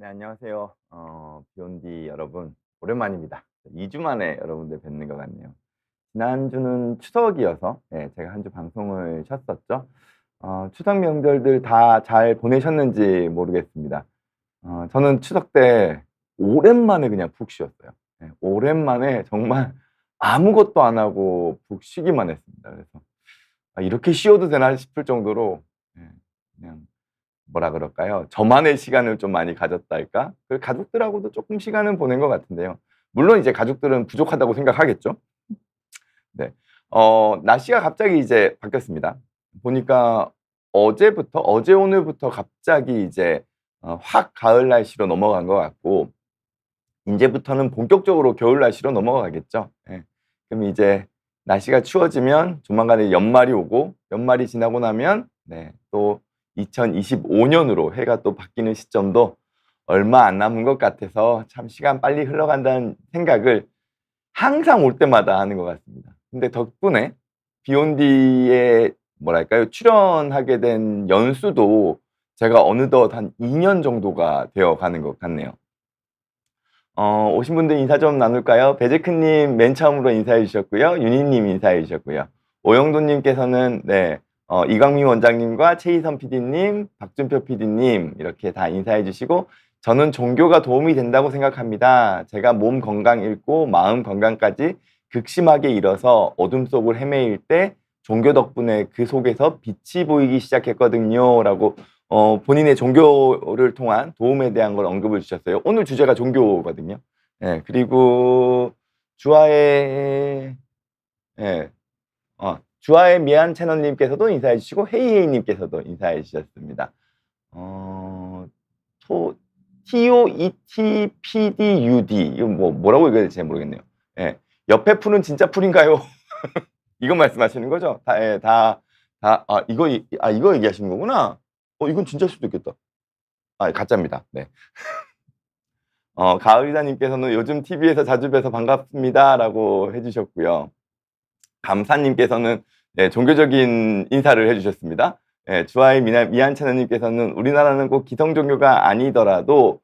네, 안녕하세요. 비욘디 여러분. 오랜만입니다. 2주 만에 여러분들 뵙는 것 같네요. 지난주는 추석이어서 제가 한 주 방송을 쉬었었죠. 추석 명절들 다 잘 보내셨는지 모르겠습니다. 저는 추석 때 오랜만에 그냥 푹 쉬었어요. 오랜만에 정말 아무것도 안 하고 푹 쉬기만 했습니다. 그래서 '아 이렇게 쉬어도 되나?' 싶을 정도로 예 그냥 뭐라 그럴까요? 저만의 시간을 좀 많이 가졌달까? 그 가족들하고도 쪼끔 시간은 보낸 것 같은데요. 물론 이제 가족들은 부족하다고 생각하겠죠. 네. 날씨가 갑자기 이제 바뀌었습니다. 보니까 어제 오늘부터 갑자기 이제 확 가을 날씨로 넘어간 것 같고 인제부터는 본격적으로 겨울 날씨로 넘어가겠죠. 예. 그럼 이제 날씨가 추워지면 조만간에 연말이 오고 연말이 지나고 나면 또 2025 년으로 해가 또 바뀌는 시점도 얼마 안 남은 것 같아서 참 시간 빨리 흘러간다는 생각을 항상 올 때마다 하는 것 같습니다. 근데 덕분에 비욘디에 뭐랄까요? 출연하게 된 연수도 제가 어느덧 한 2년 정도가 되어 가는 것 같네요. 오신 분들 인사 좀 나눌까요? 베제크님 맨 처음으로 인사해 주셨고요. 윤희님 인사해 주셨고요. 오영도님께서는 이광민 원장님과 최희선 PD님, 박준표 PD님 이렇게 다 인사해 주시고 저는 종교가 도움이 된다고 생각합니다. 제가 몸 건강 잃고 마음 건강까지 극심하게 잃어서 어둠 속을 헤매일 때 종교 덕분에 그 속에서 빛이 보이기 시작했거든요. 라고 본인의 종교를 통한 도움에 대한 걸 언급을 주셨어요. 오늘 주제가 종교거든요. 예. 그리고 주아의 예. 주아의 미안 채널 님께서도 인사해 주시고 헤이헤이 님께서도 인사해 주셨습니다. 어 토 TOETPDUD 이거 뭐라고 읽어야 될지 잘 모르겠네요. 예. 옆에 풀은 진짜 풀인가요? 이거 말씀하시는 거죠? 이거 얘기하시는 거구나. 이건 진짜일 수도 있겠다. 가짜입니다. 네. 가을이다님께서는 "요즘 TV에서 자주 뵈서 반갑습니다."라고 해 주셨고요. 감사님께서는 종교적인 인사를 해 주셨습니다. 주아의 미안찮으님께서는 "우리나라는 꼭 기성 종교가 아니더라도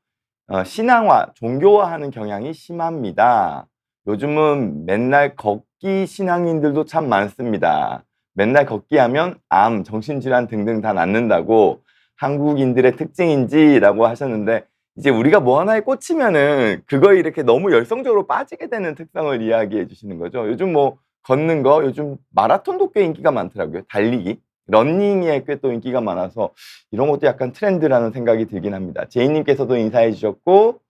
신앙화, 종교화하는 경향이 심합니다. 요즘은 맨날 걷기 신앙인들도 참 많습니다. 맨날 걷기 하면 암, 정신질환 등등 다 낫는다고 한국인들의 특징인지."라고 하셨는데 이제 우리가 뭐 하나에 꽂히면은 그거에 이렇게 너무 열성적으로 빠지게 되는 특성을 이야기해 주시는 거죠. 요즘 뭐 걷는 거 요즘 마라톤도 꽤 인기가 많더라고요. 달리기. 러닝에 꽤 또 인기가 많아서 이런 것도 약간 트렌드라는 생각이 들긴 합니다. 제이 님께서도 인사해 주셨고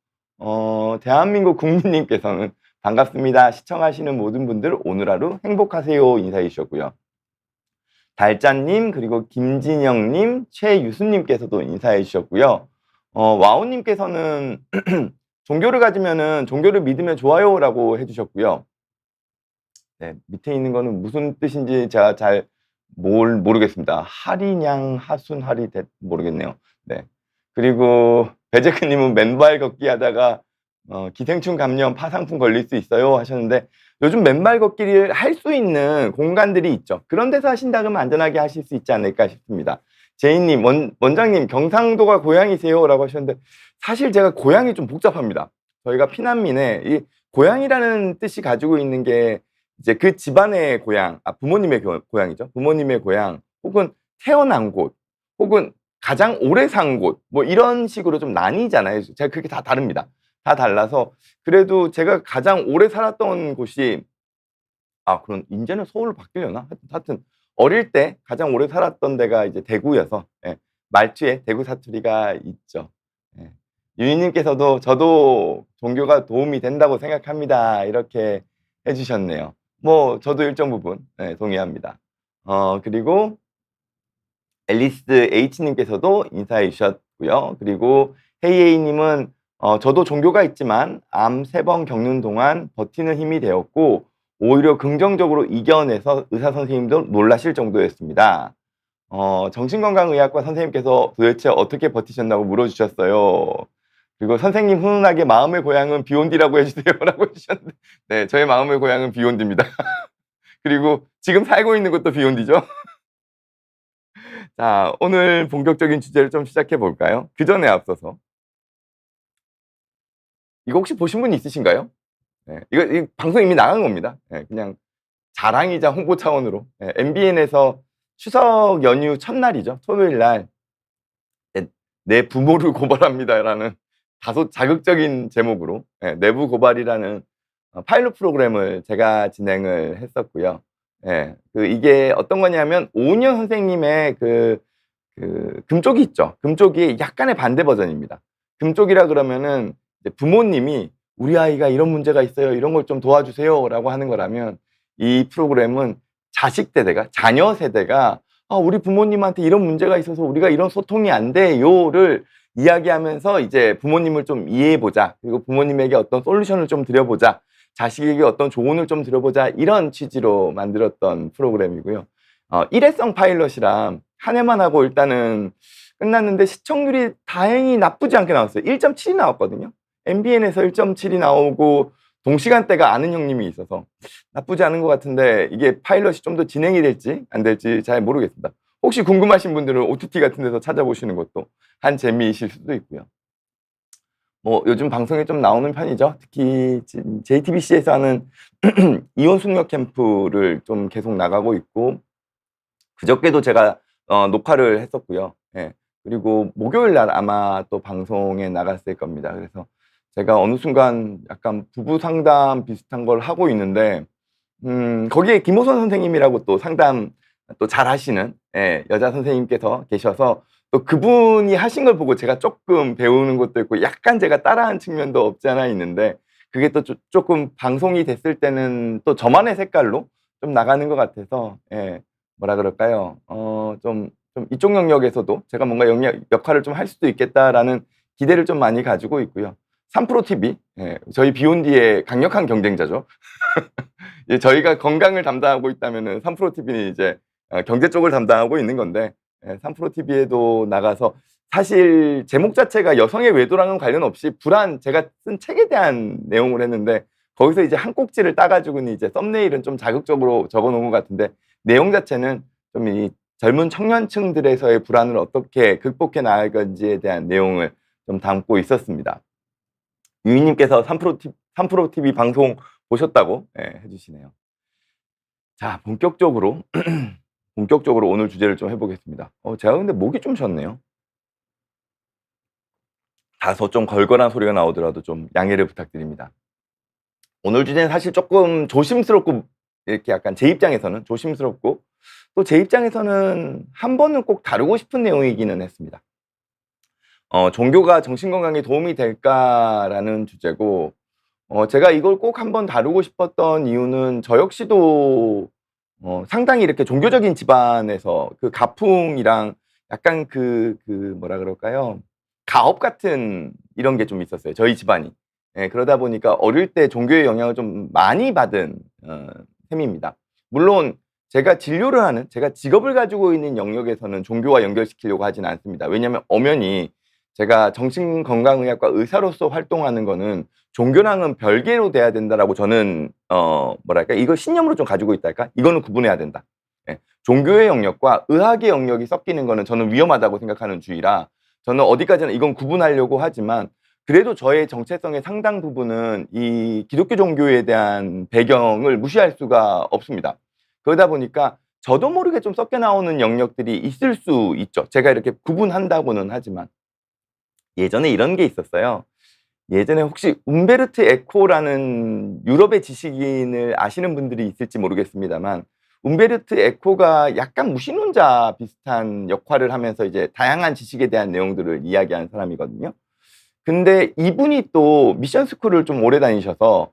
대한민국 국민님께서는 "반갑습니다. 시청하시는 모든 분들 오늘 하루 행복하세요." 인사해 주셨고요. 달짜님 그리고 김진영님, 최유수님께서도 인사해 주셨고요. 와우님께서는 "종교를 가지면은 종교를 믿으면 좋아요."라고 해 주셨고요. 네. 밑에 있는 거는 무슨 뜻인지 제가 잘 모르겠습니다. 하리냥 하순하리 모르겠네요. 네. 그리고 배제크 님은 "맨발 걷기 하다가 기생충 감염 파상풍 걸릴 수 있어요." 하셨는데 요즘 맨발 걷기를 할 수 있는 공간들이 있죠. 그런 데서 하신다 그러면 안전하게 하실 수 있지 않을까 싶습니다. 제이 님 "원장님 경상도가 고향이세요?"라고 하셨는데 사실 제가 고향이 좀 복잡합니다. 저희가 피난민에 이 고향이라는 뜻이 가지고 있는 게 이제 그 집안의 고향, 부모님의 고향이죠. 부모님의 고향 혹은 태어난 곳 혹은 가장 오래 산 곳 뭐 이런 식으로 좀 나뉘잖아요. 제가 그게 다 다릅니다. 다 달라서 그래도 제가 가장 오래 살았던 곳이 그럼 인제는 서울로 바뀌려나? 하여튼 어릴 때 가장 오래 살았던 데가 이제 대구여서 말투에 대구 사투리가 있죠. 예. 유희 님께서도 "저도 종교가 도움이 된다고 생각합니다." 이렇게 해 주셨네요. 뭐 저도 일정 부분 동의합니다. 그리고 앨리스 H 님께서도 인사해 주셨고요. 그리고 헤이헤이 님은 "저도 종교가 있지만 암 3번 겪는 동안 버티는 힘이 되었고 오히려 긍정적으로 이겨내서 의사 선생님도 놀라실 정도였습니다." 정신건강의학과 선생님께서 "도대체 어떻게 버티셨나?"고 물어주셨어요. 그리고 "선생님 훈훈하게 마음의 고향은 비욘디라고 해 주세요."라고 해 주셨는데 네 저의 마음의 고향은 비욘디입니다. 그리고 지금 살고 있는 곳도 비욘디죠. 자 오늘 본격적인 주제를 좀 시작해 볼까요? 그전에 앞서서 이거 혹시 보신 분 있으신가요? 예, 이거 방송 이미 나간 겁니다. 예, 그냥 자랑이자 홍보 차원으로. 예, MBN에서 추석 연휴 첫날이죠. 토요일 날, 내 부모를 고발합니다라는 다소 자극적인 제목으로, 예, 내부 고발이라는 파일럿 프로그램을 제가 진행을 했었고요. 예, 이게 어떤 거냐면 오은영 선생님의 금쪽이 있죠. 금쪽이 약간의 반대 버전입니다. 금쪽이라 그러면은 이제 부모님이 우리 아이가 이런 문제가 있어요. 이런 걸 좀 도와주세요라고 하는 거라면, 이 프로그램은 자식 세대가, 자녀 세대가 우리 부모님한테 이런 문제가 있어서 우리가 이런 소통이 안 돼요를 이야기하면서 이제 부모님을 좀 이해해보자. 그리고 부모님에게 어떤 솔루션을 좀 드려보자. 자식에게 어떤 조언을 좀 드려보자. 이런 취지로 만들었던 프로그램이고요. 일회성 파일럿이랑 한 해만 하고 일단은 끝났는데 시청률이 다행히 나쁘지 않게 나왔어요. 1.7이 나왔거든요. MBN에서 1.7이 나오고 동시간대가 아는 형님이 있어서 나쁘지 않은 것 같은데, 이게 파일럿이 좀 더 진행이 될지 안 될지 잘 모르겠습니다. 혹시 궁금하신 분들은 OTT 같은 데서 찾아보시는 것도 한 재미이실 수도 있고요. 뭐 요즘 방송에 좀 나오는 편이죠. 특히 JTBC에서 하는 이혼 숙녀 캠프를 좀 계속 나가고 있고, 그저께도 제가 녹화를 했었고요. 예. 그리고 목요일 날 아마 또 방송에 나갔을 겁니다. 그래서 제가 어느 순간 약간 부부 상담 비슷한 걸 하고 있는데, 거기에 김호선 선생님이라고 또 상담 또 잘 하시는, 예, 여자 선생님께서 계셔서 또 그분이 하신 걸 보고 제가 조금 배우는 것도 있고 약간 제가 따라한 측면도 없지 않아 있는데, 그게 또 조금 방송이 됐을 때는 또 저만의 색깔로 좀 나가는 것 같아서, 예, 뭐라 그럴까요? 좀 이쪽 영역에서도 제가 뭔가 역할을 좀 할 수도 있겠다라는 기대를 좀 많이 가지고 있고요. 3프로TV, 예, 저희 비욘디의 강력한 경쟁자죠. 예, 저희가 건강을 담당하고 있다면은 3프로TV는 이제 경제 쪽을 담당하고 있는 건데, 예, 3프로TV에도 나가서 사실 제목 자체가 여성의 외도랑은 관련 없이 제가 쓴 책에 대한 내용을 했는데, 거기서 이제 한 꼭지를 따가지고는 이제 썸네일은 좀 자극적으로 적어 놓은 것 같은데, 내용 자체는 좀 이 젊은 청년층들에서의 불안을 어떻게 극복해 나갈 건지에 대한 내용을 좀 담고 있었습니다. 유희님께서 3프로TV 방송 보셨다고, 예, 해주시네요. 자, 본격적으로 오늘 주제를 좀 해보겠습니다. 제가 근데 목이 좀 쉬었네요. 다소 좀 걸걸한 소리가 나오더라도 좀 양해를 부탁드립니다. 오늘 주제는 사실 조금 조심스럽고, 이렇게 약간 제 입장에서는 조심스럽고, 또 제 입장에서는 한 번은 꼭 다루고 싶은 내용이기는 했습니다. 종교가 정신건강에 도움이 될까라는 주제고, 제가 이걸 꼭 한번 다루고 싶었던 이유는 저 역시도 상당히 이렇게 종교적인 집안에서 그 가풍이랑 약간 뭐라 그럴까요? 가업 같은 이런 게 좀 있었어요. 저희 집안이. 예, 그러다 보니까 어릴 때 종교의 영향을 좀 많이 받은 셈입니다. 물론 제가 제가 직업을 가지고 있는 영역에서는 종교와 연결시키려고 하진 않습니다. 왜냐하면 엄연히 제가 정신건강의학과 의사로서 활동하는 거는 종교랑은 별개로 돼야 된다라고 저는 뭐랄까, 이걸 신념으로 좀 가지고 있달까? 이거는 구분해야 된다. 예. 종교의 영역과 의학의 영역이 섞이는 거는 저는 위험하다고 생각하는 주의라, 저는 어디까지나 이건 구분하려고 하지만, 그래도 저의 정체성의 상당 부분은 이 기독교 종교에 대한 배경을 무시할 수가 없습니다. 그러다 보니까 저도 모르게 좀 섞여 나오는 영역들이 있을 수 있죠. 제가 이렇게 구분한다고는 하지만. 예전에 이런 게 있었어요. 예전에 혹시 움베르트 에코라는 유럽의 지식인을 아시는 분들이 있을지 모르겠습니다만, 움베르트 에코가 약간 무신론자 비슷한 역할을 하면서 이제 다양한 지식에 대한 내용들을 이야기하는 사람이거든요. 근데 이분이 또 미션 스쿨을 좀 오래 다니셔서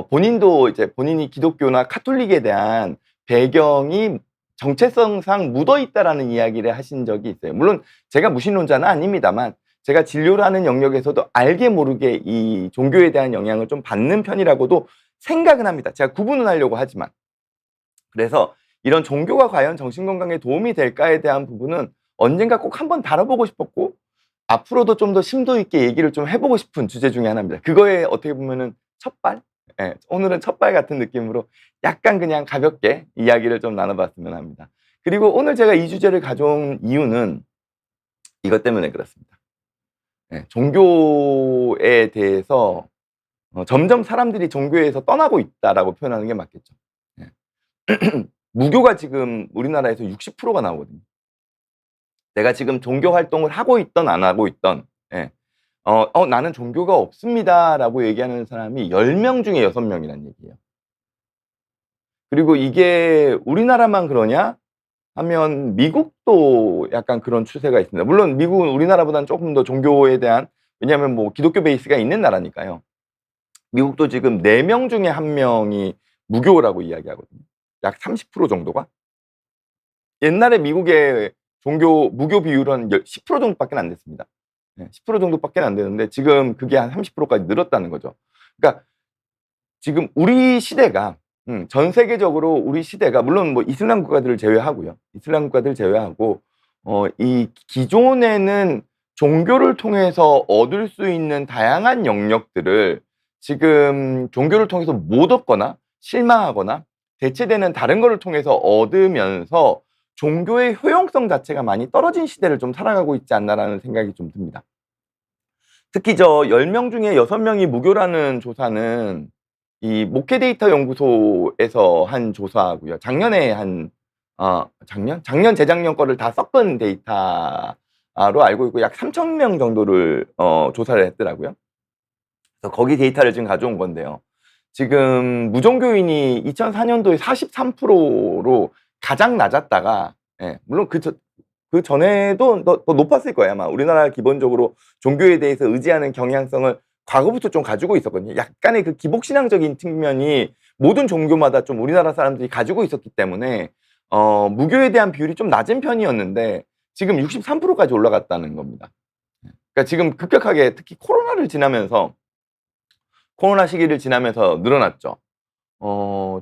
본인도 이제 본인이 기독교나 카톨릭에 대한 배경이 정체성상 묻어 있다라는 이야기를 하신 적이 있어요. 물론 제가 무신론자는 아닙니다만, 제가 진료를 하는 영역에서도 알게 모르게 이 종교에 대한 영향을 좀 받는 편이라고도 생각은 합니다. 제가 구분은 하려고 하지만. 그래서 이런 종교가 과연 정신건강에 도움이 될까에 대한 부분은 언젠가 꼭 한번 다뤄보고 싶었고, 앞으로도 좀 더 심도 있게 얘기를 좀 해보고 싶은 주제 중에 하나입니다. 그거에 어떻게 보면은 첫발? 예, 오늘은 첫발 같은 느낌으로 약간 그냥 가볍게 이야기를 좀 나눠봤으면 합니다. 그리고 오늘 제가 이 주제를 가져온 이유는 이것 때문에 그렇습니다. 예, 종교에 대해서 점점 사람들이 종교에서 떠나고 있다라고 표현하는 게 맞겠죠. 예. 무교가 지금 우리나라에서 60%가 나오거든요. 내가 지금 종교 활동을 하고 있든 안 하고 있든, 예. 나는 종교가 없습니다라고 얘기하는 사람이 10명 중에 6명이라는 얘기예요. 그리고 이게 우리나라만 그러냐 하면 미국도 약간 그런 추세가 있습니다. 물론 미국은 우리나라보다는 조금 더 종교에 대한, 왜냐하면 뭐 기독교 베이스가 있는 나라니까요. 미국도 지금 4명 중에 1명이 무교라고 이야기하거든요. 약 30% 정도가. 옛날에 미국의 무교 비율은 10% 정도밖에 안 됐습니다. 10% 정도밖에 안 되는데 지금 그게 한 30%까지 늘었다는 거죠. 그러니까 지금 우리 시대가, 전 세계적으로 우리 시대가, 물론 뭐 이슬람 국가들을 제외하고요. 이슬람 국가들 제외하고, 이 기존에는 종교를 통해서 얻을 수 있는 다양한 영역들을 지금 종교를 통해서 못 얻거나 실망하거나 대체되는 다른 거를 통해서 얻으면서 종교의 효용성 자체가 많이 떨어진 시대를 좀 살아가고 있지 않나라는 생각이 좀 듭니다. 특히 저 10명 중에 6명이 무교라는 조사는 이 목회 데이터 연구소에서 한 조사고요. 작년에 작년, 재작년 거를 다 섞은 데이터로 알고 있고, 약 3,000명 정도를 조사를 했더라고요. 그래서 거기 데이터를 지금 가져온 건데요. 지금 무종교인이 2004년도에 43%로 가장 낮았다가, 물론 그 전에도 더 높았을 거예요. 아마 우리나라 기본적으로 종교에 대해서 의지하는 경향성을 과거부터 좀 가지고 있었거든요. 약간의 그 기복신앙적인 측면이 모든 종교마다 좀 우리나라 사람들이 가지고 있었기 때문에 무교에 대한 비율이 좀 낮은 편이었는데 지금 63%까지 올라갔다는 겁니다. 그러니까 지금 급격하게, 특히 코로나 시기를 지나면서 늘어났죠.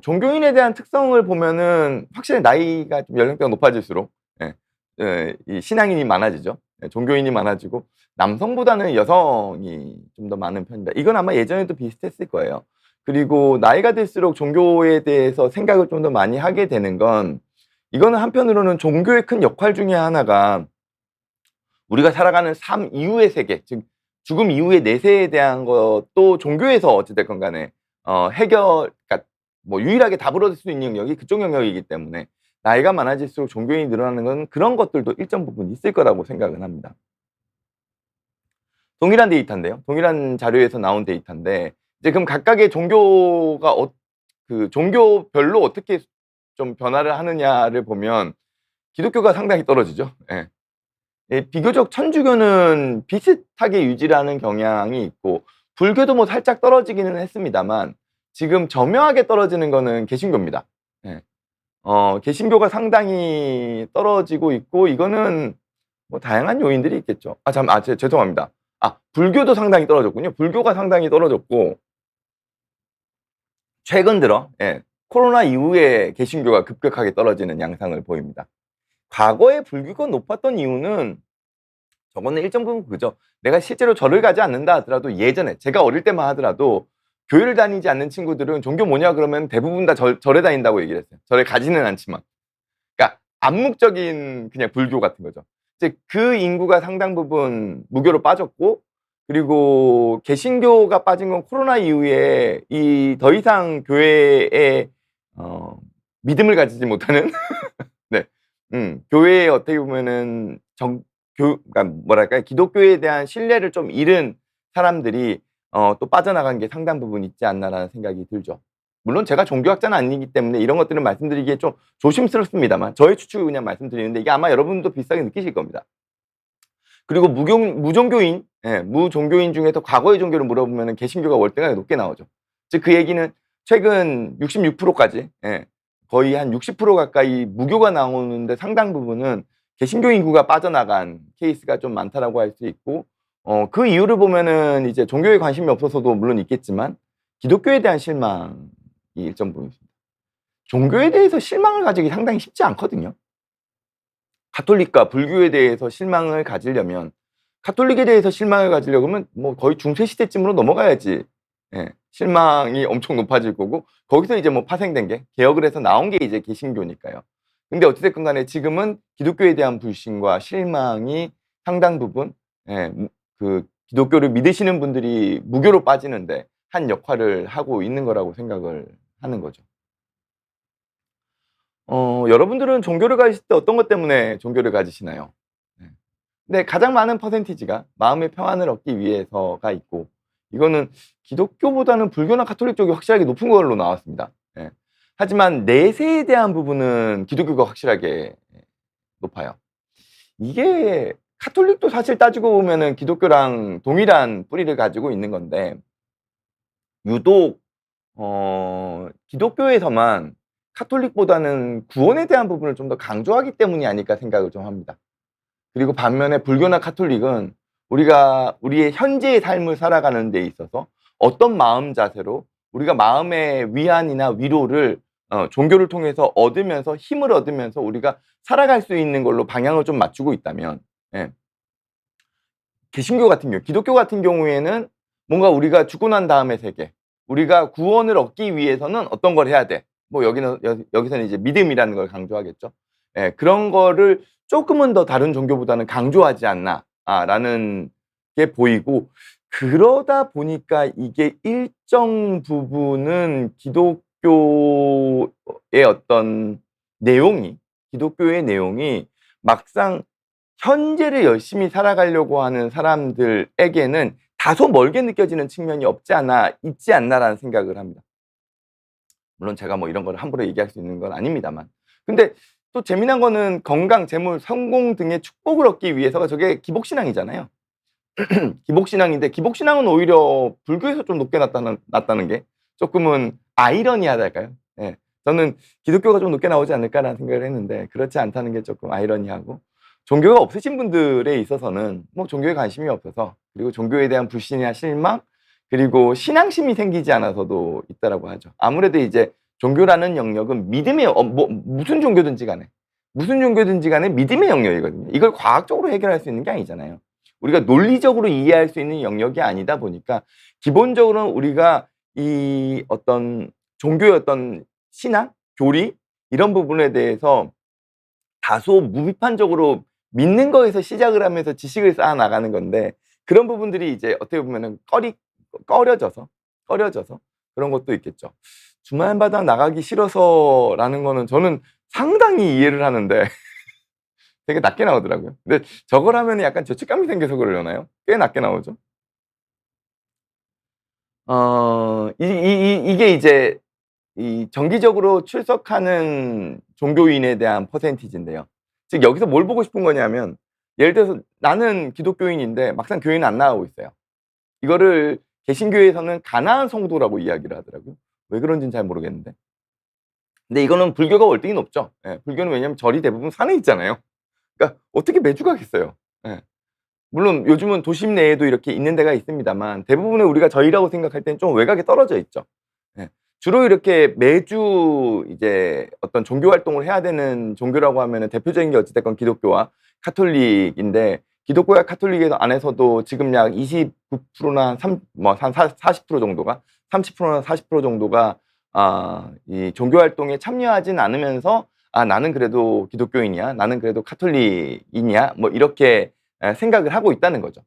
종교인에 대한 특성을 보면은 확실히 나이가 좀 연령대가 높아질수록 이 신앙인이 많아지죠. 종교인이 많아지고 남성보다는 여성이 좀 더 많은 편입니다. 이건 아마 예전에도 비슷했을 거예요. 그리고 나이가 들수록 종교에 대해서 생각을 좀 더 많이 하게 되는 건, 이거는 한편으로는 종교의 큰 역할 중에 하나가 우리가 살아가는 삶 이후의 세계, 즉 죽음 이후의 내세에 대한 것도 종교에서 어찌됐건 간에 그러니까 뭐 유일하게 답을 얻을 수 있는 영역이 그쪽 영역이기 때문에 나이가 많아질수록 종교인이 늘어나는 건 그런 것들도 일정 부분 있을 거라고 생각은 합니다. 동일한 데이터인데요. 동일한 자료에서 나온 데이터인데, 이제 그럼 각각의 종교가 종교별로 어떻게 좀 변화를 하느냐를 보면 기독교가 상당히 떨어지죠. 비교적 천주교는 비슷하게 유지를 하는 경향이 있고, 불교도 뭐 살짝 떨어지기는 했습니다만 지금 점유하게 떨어지는 거는 개신교입니다. 개신교가 상당히 떨어지고 있고, 이거는 뭐 다양한 요인들이 있겠죠. 죄송합니다. 불교도 상당히 떨어졌군요. 불교가 상당히 떨어졌고, 최근 들어 코로나 이후에 개신교가 급격하게 떨어지는 양상을 보입니다. 과거에 불교가 높았던 이유는 저거는 일정 부분 그죠. 내가 실제로 절을 가지 않는다 하더라도, 예전에 제가 어릴 때만 하더라도 교회를 다니지 않는 친구들은 종교 뭐냐 그러면 대부분 다 절에 다닌다고 얘기를 했어요. 절에 가지는 않지만. 그러니까 암묵적인 그냥 불교 같은 거죠. 이제 그 인구가 상당 부분 무교로 빠졌고, 그리고 개신교가 빠진 건 코로나 이후에 더 이상 교회에 믿음을 가지지 못하는 네. 교회에 어떻게 보면은 그러니까 뭐랄까요, 기독교에 대한 신뢰를 좀 잃은 사람들이 또 빠져나간 게 상당 부분 있지 않나라는 생각이 들죠. 물론 제가 종교학자는 아니기 때문에 이런 것들을 말씀드리기에 좀 조심스럽습니다만, 저의 추측을 그냥 말씀드리는데 이게 아마 여러분도 비슷하게 느끼실 겁니다. 그리고 무종교인 중에서 과거의 종교를 물어보면 개신교가 월등하게 높게 나오죠. 즉 그 얘기는 최근 66%까지, 거의 한 60% 가까이 무교가 나오는데 상당 부분은 개신교 인구가 빠져나간 케이스가 좀 많다라고 할 수 있고, 그 이유를 보면은 이제 종교에 관심이 없어서도 물론 있겠지만 기독교에 대한 실망이 일정 부분 있습니다. 종교에 대해서 실망을 가지기 상당히 쉽지 않거든요. 가톨릭과 불교에 대해서 실망을 가지려면, 가톨릭에 대해서 실망을 가지려고 하면 뭐 거의 중세 시대쯤으로 넘어가야지 실망이 엄청 높아질 거고, 거기서 이제 뭐 파생된 게, 개혁을 해서 나온 게 이제 개신교니까요. 근데 어찌됐건 간에 지금은 기독교에 대한 불신과 실망이 상당 부분 그 기독교를 믿으시는 분들이 무교로 빠지는데 한 역할을 하고 있는 거라고 생각을 하는 거죠. 여러분들은 종교를 가지실 때 어떤 것 때문에 종교를 가지시나요? 네. 근데 가장 많은 퍼센티지가 마음의 평안을 얻기 위해서가 있고, 이거는 기독교보다는 불교나 가톨릭 쪽이 확실하게 높은 걸로 나왔습니다. 예. 하지만 내세에 대한 부분은 기독교가 확실하게 높아요. 이게 가톨릭도 사실 따지고 보면은 기독교랑 동일한 뿌리를 가지고 있는 건데, 유독 기독교에서만 카톨릭보다는 구원에 대한 부분을 좀 더 강조하기 때문이 아닐까 생각을 좀 합니다. 그리고 반면에 불교나 카톨릭은 우리가 우리의 현재의 삶을 살아가는 데 있어서 어떤 마음 자세로 우리가 마음의 위안이나 위로를 종교를 통해서 얻으면서 힘을 얻으면서 우리가 살아갈 수 있는 걸로 방향을 좀 맞추고 있다면, 예. 개신교 같은 경우, 기독교 같은 경우에는 뭔가 우리가 죽고 난 다음의 세계, 우리가 구원을 얻기 위해서는 어떤 걸 해야 돼. 뭐 여기서는 이제 믿음이라는 걸 강조하겠죠. 예, 그런 거를 조금은 더 다른 종교보다는 강조하지 않나, 라는 게 보이고, 그러다 보니까 이게 일정 부분은 기독교의 어떤 내용이, 기독교의 내용이 막상 현재를 열심히 살아가려고 하는 사람들에게는 다소 멀게 느껴지는 측면이 없지 않아 있지 않나라는 생각을 합니다. 물론 제가 뭐 이런 걸 함부로 얘기할 수 있는 건 아닙니다만. 근데 또 재미난 거는 건강, 재물, 성공 등의 축복을 얻기 위해서가 저게 기복신앙이잖아요. 기복신앙인데 기복신앙은 오히려 불교에서 좀 높게 났다는 게 조금은 아이러니하달까요? 예. 저는 기독교가 좀 높게 나오지 않을까라는 생각을 했는데 그렇지 않다는 게 조금 아이러니하고, 종교가 없으신 분들에 있어서는 뭐 종교에 관심이 없어서, 그리고 종교에 대한 불신이나 실망, 그리고 신앙심이 생기지 않아서도 있다라고 하죠. 아무래도 이제 종교라는 영역은 믿음의 뭐 무슨 종교든지 간에 믿음의 영역이거든요. 이걸 과학적으로 해결할 수 있는 게 아니잖아요. 우리가 논리적으로 이해할 수 있는 영역이 아니다 보니까 기본적으로는 우리가 이 어떤 종교의 어떤 신앙, 교리 이런 부분에 대해서 다소 무비판적으로 믿는 거에서 시작을 하면서 지식을 쌓아 나가는 건데, 그런 부분들이 이제 어떻게 보면은 꺼려져서 그런 것도 있겠죠. 주말마다 나가기 싫어서라는 거는 저는 상당히 이해를 하는데 되게 낮게 나오더라고요. 근데 저걸 하면 약간 죄책감이 생겨서 그러려나요? 꽤 낮게 나오죠. 이게 이제 이 정기적으로 출석하는 종교인에 대한 퍼센티지인데요. 즉 여기서 뭘 보고 싶은 거냐면, 예를 들어서 나는 기독교인인데 막상 교회는 안 나가고 있어요. 이거를 개신교에서는 가난한 성도라고 이야기를 하더라고요. 왜 그런지는 잘 모르겠는데. 근데 이거는 불교가 월등히 높죠. 예, 불교는 왜냐면 절이 대부분 산에 있잖아요. 그러니까 어떻게 매주 가겠어요. 예. 물론 요즘은 도심 내에도 이렇게 있는 데가 있습니다만 대부분의 우리가 절이라고 생각할 때는 좀 외곽에 떨어져 있죠. 예. 주로 이렇게 매주 이제 어떤 종교 활동을 해야 되는 종교라고 하면은 대표적인 게 어찌 됐건 기독교와 카톨릭인데, 기독교와 카톨릭 안에서도 지금 약 29%나 한 40% 정도가, 30%나 40% 정도가 이 종교 활동에 참여하진 않으면서 나는 그래도 기독교인이야, 나는 그래도 카톨릭이냐, 뭐 이렇게 생각을 하고 있다는 거죠.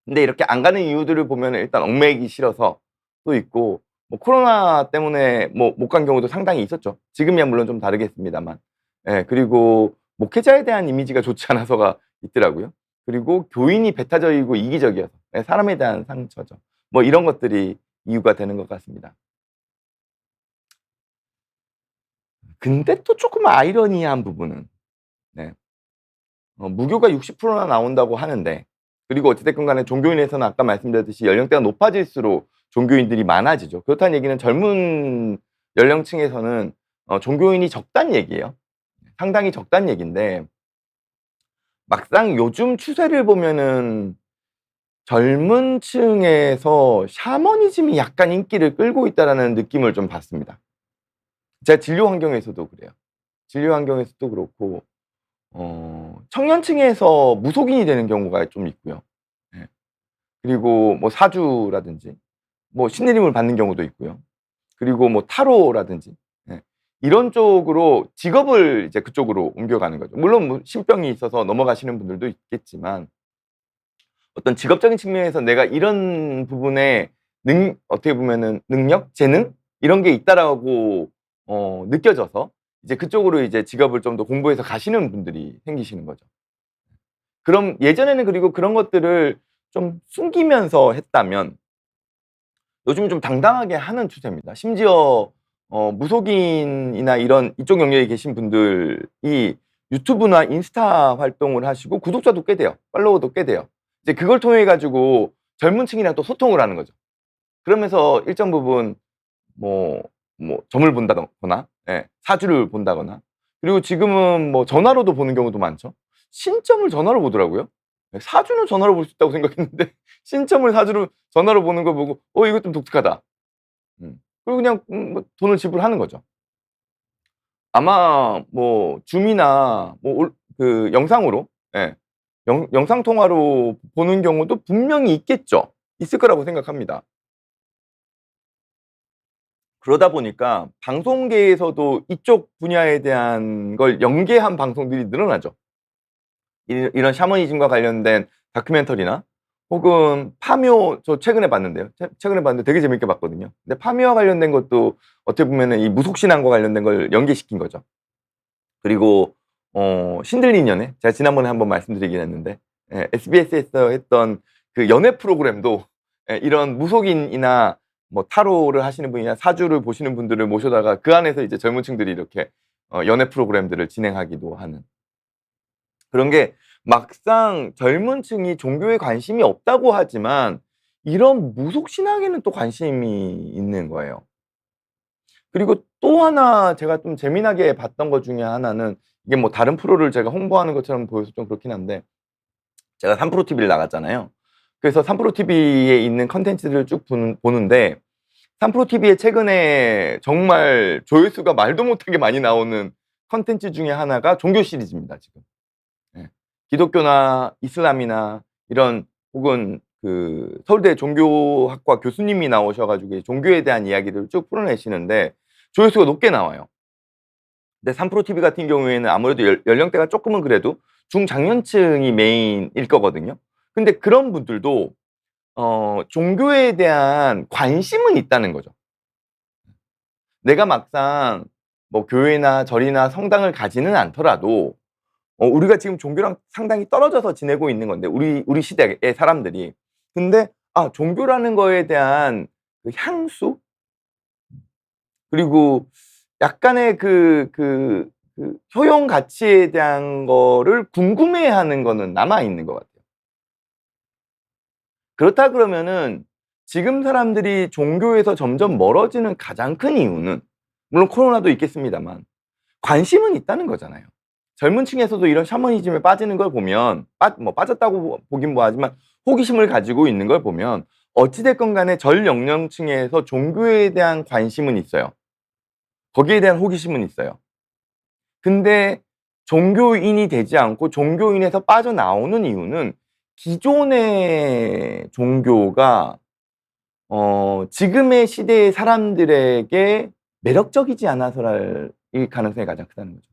근데 이렇게 안 가는 이유들을 보면 일단 얽매이기 싫어서 또 있고, 뭐 코로나 때문에 뭐 못 간 경우도 상당히 있었죠. 지금이야 물론 좀 다르겠습니다만. 예, 그리고 목회자에 대한 이미지가 좋지 않아서가 있더라고요. 그리고 교인이 배타적이고 이기적이어서, 사람에 대한 상처죠. 뭐 이런 것들이 이유가 되는 것 같습니다. 근데 또 조금 아이러니한 부분은, 네. 무교가 60%나 나온다고 하는데, 그리고 어찌 됐건 간에 종교인에서는 아까 말씀드렸듯이 연령대가 높아질수록 종교인들이 많아지죠. 그렇다는 얘기는 젊은 연령층에서는 종교인이 적다는 얘기예요. 상당히 적다는 얘기인데, 막상 요즘 추세를 보면은 젊은 층에서 샤머니즘이 약간 인기를 끌고 있다라는 느낌을 좀 받습니다. 제가 진료 환경에서도 그래요. 진료 환경에서도 그렇고, 청년층에서 무속인이 되는 경우가 좀 있고요. 예. 그리고 뭐 사주라든지 뭐 신내림을 받는 경우도 있고요. 그리고 뭐 타로라든지, 예, 이런 쪽으로 직업을 이제 그쪽으로 옮겨가는 거죠. 물론 뭐 신병이 있어서 넘어가시는 분들도 있겠지만, 어떤 직업적인 측면에서 내가 이런 부분에 어떻게 보면은 능력, 재능 이런 게 있다라고 느껴져서 이제 그쪽으로 이제 직업을 좀 더 공부해서 가시는 분들이 생기시는 거죠. 그럼 예전에는 그리고 그런 것들을 좀 숨기면서 했다면 요즘은 좀 당당하게 하는 추세입니다. 심지어 무속인이나 이런 이쪽 영역에 계신 분들이 유튜브나 인스타 활동을 하시고 구독자도 꽤 돼요. 팔로워도 꽤 돼요. 이제 그걸 통해 가지고 젊은 층이랑 또 소통을 하는 거죠. 그러면서 일정 부분 뭐 점을 본다거나 예 사주를 본다거나 그리고 지금은 뭐 전화로도 보는 경우도 많죠. 신점을 전화로 보더라고요. 예 사주는 전화로 볼 수 있다고 생각했는데 신점을 사주로 전화로 보는 거 보고 '이거 좀 독특하다.' 그리고 그냥 뭐 돈을 지불하는 거죠. 아마 뭐 줌이나 뭐 그 영상으로 예 영상 통화로 보는 경우도 분명히 있겠죠. 있을 거라고 생각합니다. 그러다 보니까 방송계에서도 이쪽 분야에 대한 걸 연계한 방송들이 늘어나죠. 이런 샤머니즘과 관련된 다큐멘터리나 혹은 파묘 저 최근에 봤는데요. 최근에 봤는데 되게 재밌게 봤거든요. 근데 파묘와 관련된 것도 어떻게 보면은 이 무속신앙과 관련된 걸 연계시킨 거죠. 그리고 신들린 연애 제가 지난번에 한번 말씀드리긴 했는데 예 SBS에서 했던 그 연애 프로그램도 예 이런 무속인이나 뭐 타로를 하시는 분이나 사주를 보시는 분들을 모셔다가 그 안에서 이제 젊은 층들이 이렇게 연애 프로그램들을 진행하기도 하는 그런 게 막상 젊은 층이 종교에 관심이 없다고 하지만 이런 무속 신앙에는 또 관심이 있는 거예요. 그리고 또 하나 제가 좀 재미나게 봤던 것 중에 하나는 이게 뭐 다른 프로를 제가 홍보하는 것처럼 보여서 좀 그렇긴 한데 제가 3프로 TV를 나갔잖아요. 그래서 3프로 TV에 있는 컨텐츠들을 쭉 보는데 3프로 TV에 최근에 정말 조회수가 말도 못하게 많이 나오는 컨텐츠 중에 하나가 종교 시리즈입니다, 지금. 예. 기독교나 이슬람이나 이런 혹은 그 서울대 종교학과 교수님이 나오셔 가지고 이 종교에 대한 이야기들을 쭉 풀어내시는데 조회수가 높게 나와요. 근데 3프로 TV 같은 경우에는 아무래도 연령대가 쪼끔은 그래도 중장년층이 메인일 거거든요. 근데 그런 분들도 종교에 대한 관심은 있다는 거죠. 내가 막상 뭐 교회나 절이나 성당을 가지는 않더라도 우리가 지금 종교랑 상당히 떨어져서 지내고 있는 건데 우리 시대의 사람들이. 근데 종교라는 거에 대한 그 향수 그리고 약간의 그 효용 가치에 대한 거를 궁금해하는 거는 남아 있는 것 같아요. 그렇다 그러면은 지금 사람들이 종교에서 점점 멀어지는 가장 큰 이유는 물론 코로나도 있겠습니다만 관심은 있다는 거잖아요. 젊은 층에서도 이런 샤머니즘에 빠지는 걸 보면 빠졌다고 보긴 뭐하지만 호기심을 가지고 있는 걸 보면 어찌 됐건 간에 전 연령층에서 종교에 대한 관심은 있어요. 거기에 대한 호기심은 있어요. 근데 종교인이 되지 않고 종교인에서 빠져나오는 이유는 기존의 종교가 지금의 시대의 사람들에게 매력적이지 않아서일 가능성이 가장 크다는 거죠.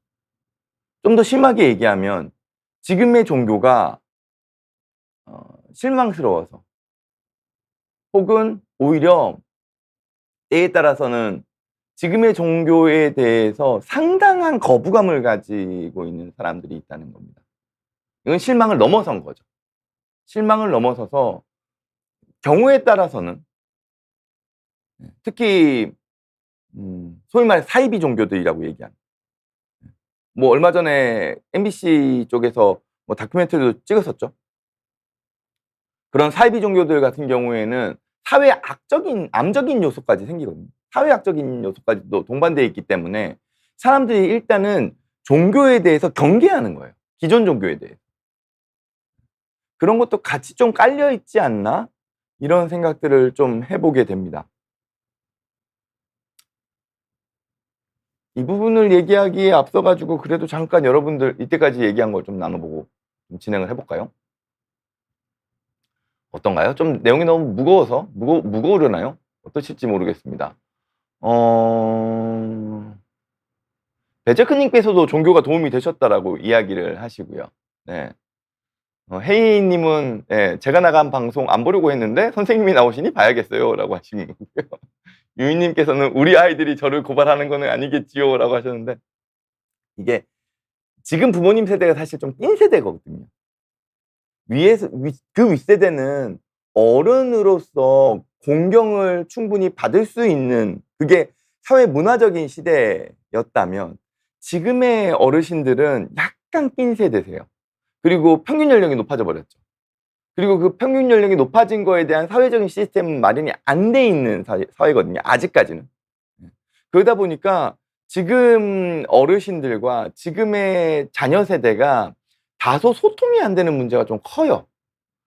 좀 더 심하게 얘기하면 지금의 종교가 실망스러워서 혹은 오히려 때에 따라서는 지금의 종교에 대해서 상당한 거부감을 가지고 있는 사람들이 있다는 겁니다. 이건 실망을 넘어선 거죠. 실망을 넘어서서 경우에 따라서는 특히 소위 말해 사이비 종교들이라고 얘기하는 뭐 얼마 전에 MBC 쪽에서 뭐 다큐멘터리도 찍었었죠. 그런 사이비 종교들 같은 경우에는 암적인 요소까지 생기거든요. 사회학적인 요소까지도 동반되어 있기 때문에 사람들이 일단은 종교에 대해서 경계하는 거예요. 기존 종교에 대해. 그런 것도 같이 좀 깔려 있지 않나? 이런 생각들을 좀 해보게 됩니다. 이 부분을 얘기하기에 앞서 가지고 그래도 잠깐 여러분들 이때까지 얘기한 걸 좀 나눠보고 좀 진행을 해볼까요? 어떤가요? 좀 내용이 너무 무거워서 무거우려나요? 어떠실지 모르겠습니다. 베제크님께서도 종교가 도움이 되셨다라고 이야기를 하시고요. 네. 헤이님은 예, 제가 나간 방송 안 보려고 했는데 선생님이 나오시니 봐야겠어요라고 하시는 거고요. 유인님께서는 우리 아이들이 저를 고발하는 거는 아니겠지요라고 하셨는데 이게 지금 부모님 세대가 사실 좀 낀 세대거든요. 그 윗세대는 어른으로서 공경을 충분히 받을 수 있는 그게 사회 문화적인 시대였다면 지금의 어르신들은 약간 낀 세대세요. 그리고 평균 연령이 높아져 버렸죠. 그리고 그 평균 연령이 높아진 거에 대한 사회적인 시스템 마련이 안 돼 있는 사회거든요. 아직까지는. 그러다 보니까 지금 어르신들과 지금의 자녀 세대가 다소 소통이 안 되는 문제가 좀 커요.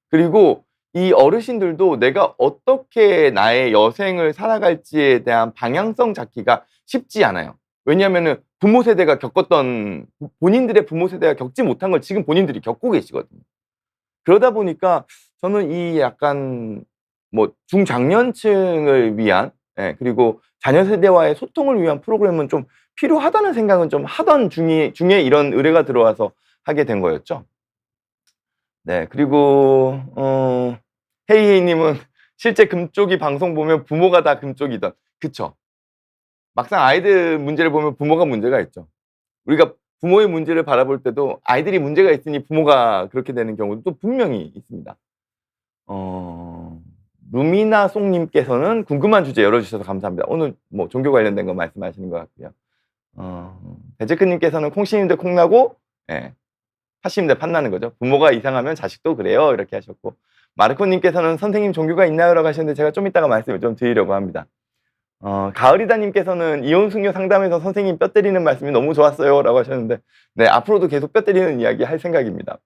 그리고 이 어르신들도 내가 어떻게 나의 여생을 살아갈지에 대한 방향성 잡기가 쉽지 않아요. 왜냐하면은 부모 세대가 겪었던 본인들의 부모 세대가 겪지 못한 걸 지금 본인들이 겪고 계시거든요. 그러다 보니까 저는 이 약간 뭐 중장년층을 위한 예, 그리고 자녀 세대와의 소통을 위한 프로그램은 좀 필요하다는 생각은 좀 하던 중에 이런 의뢰가 들어와서 하게 된 거였죠. 네, 그리고 헤이헤이님은 실제 금쪽이 방송 보면 부모가 다 금쪽이던 그쵸? 막상 아이들 문제를 보면 부모가 문제가 있죠. 우리가 부모의 문제를 바라볼 때도 아이들이 문제가 있으니 부모가 그렇게 되는 경우도 또 분명히 있습니다. 루미나 송님께서는 궁금한 주제 열어주셔서 감사합니다. 오늘 뭐 종교 관련된 거 말씀하시는 것 같고요. 배제크님께서는 콩씨님들 콩나고, 예, 파씨님들 판나는 거죠. 부모가 이상하면 자식도 그래요. 이렇게 하셨고. 마르코님께서는 선생님 종교가 있나요? 라고 하셨는데 제가 좀 이따가 말씀을 좀 드리려고 합니다. 가을이다님께서는 이혼승려 상담에서 선생님 뼈 때리는 말씀이 너무 좋았어요. 라고 하셨는데, 네, 앞으로도 계속 뼈 때리는 이야기 할 생각입니다.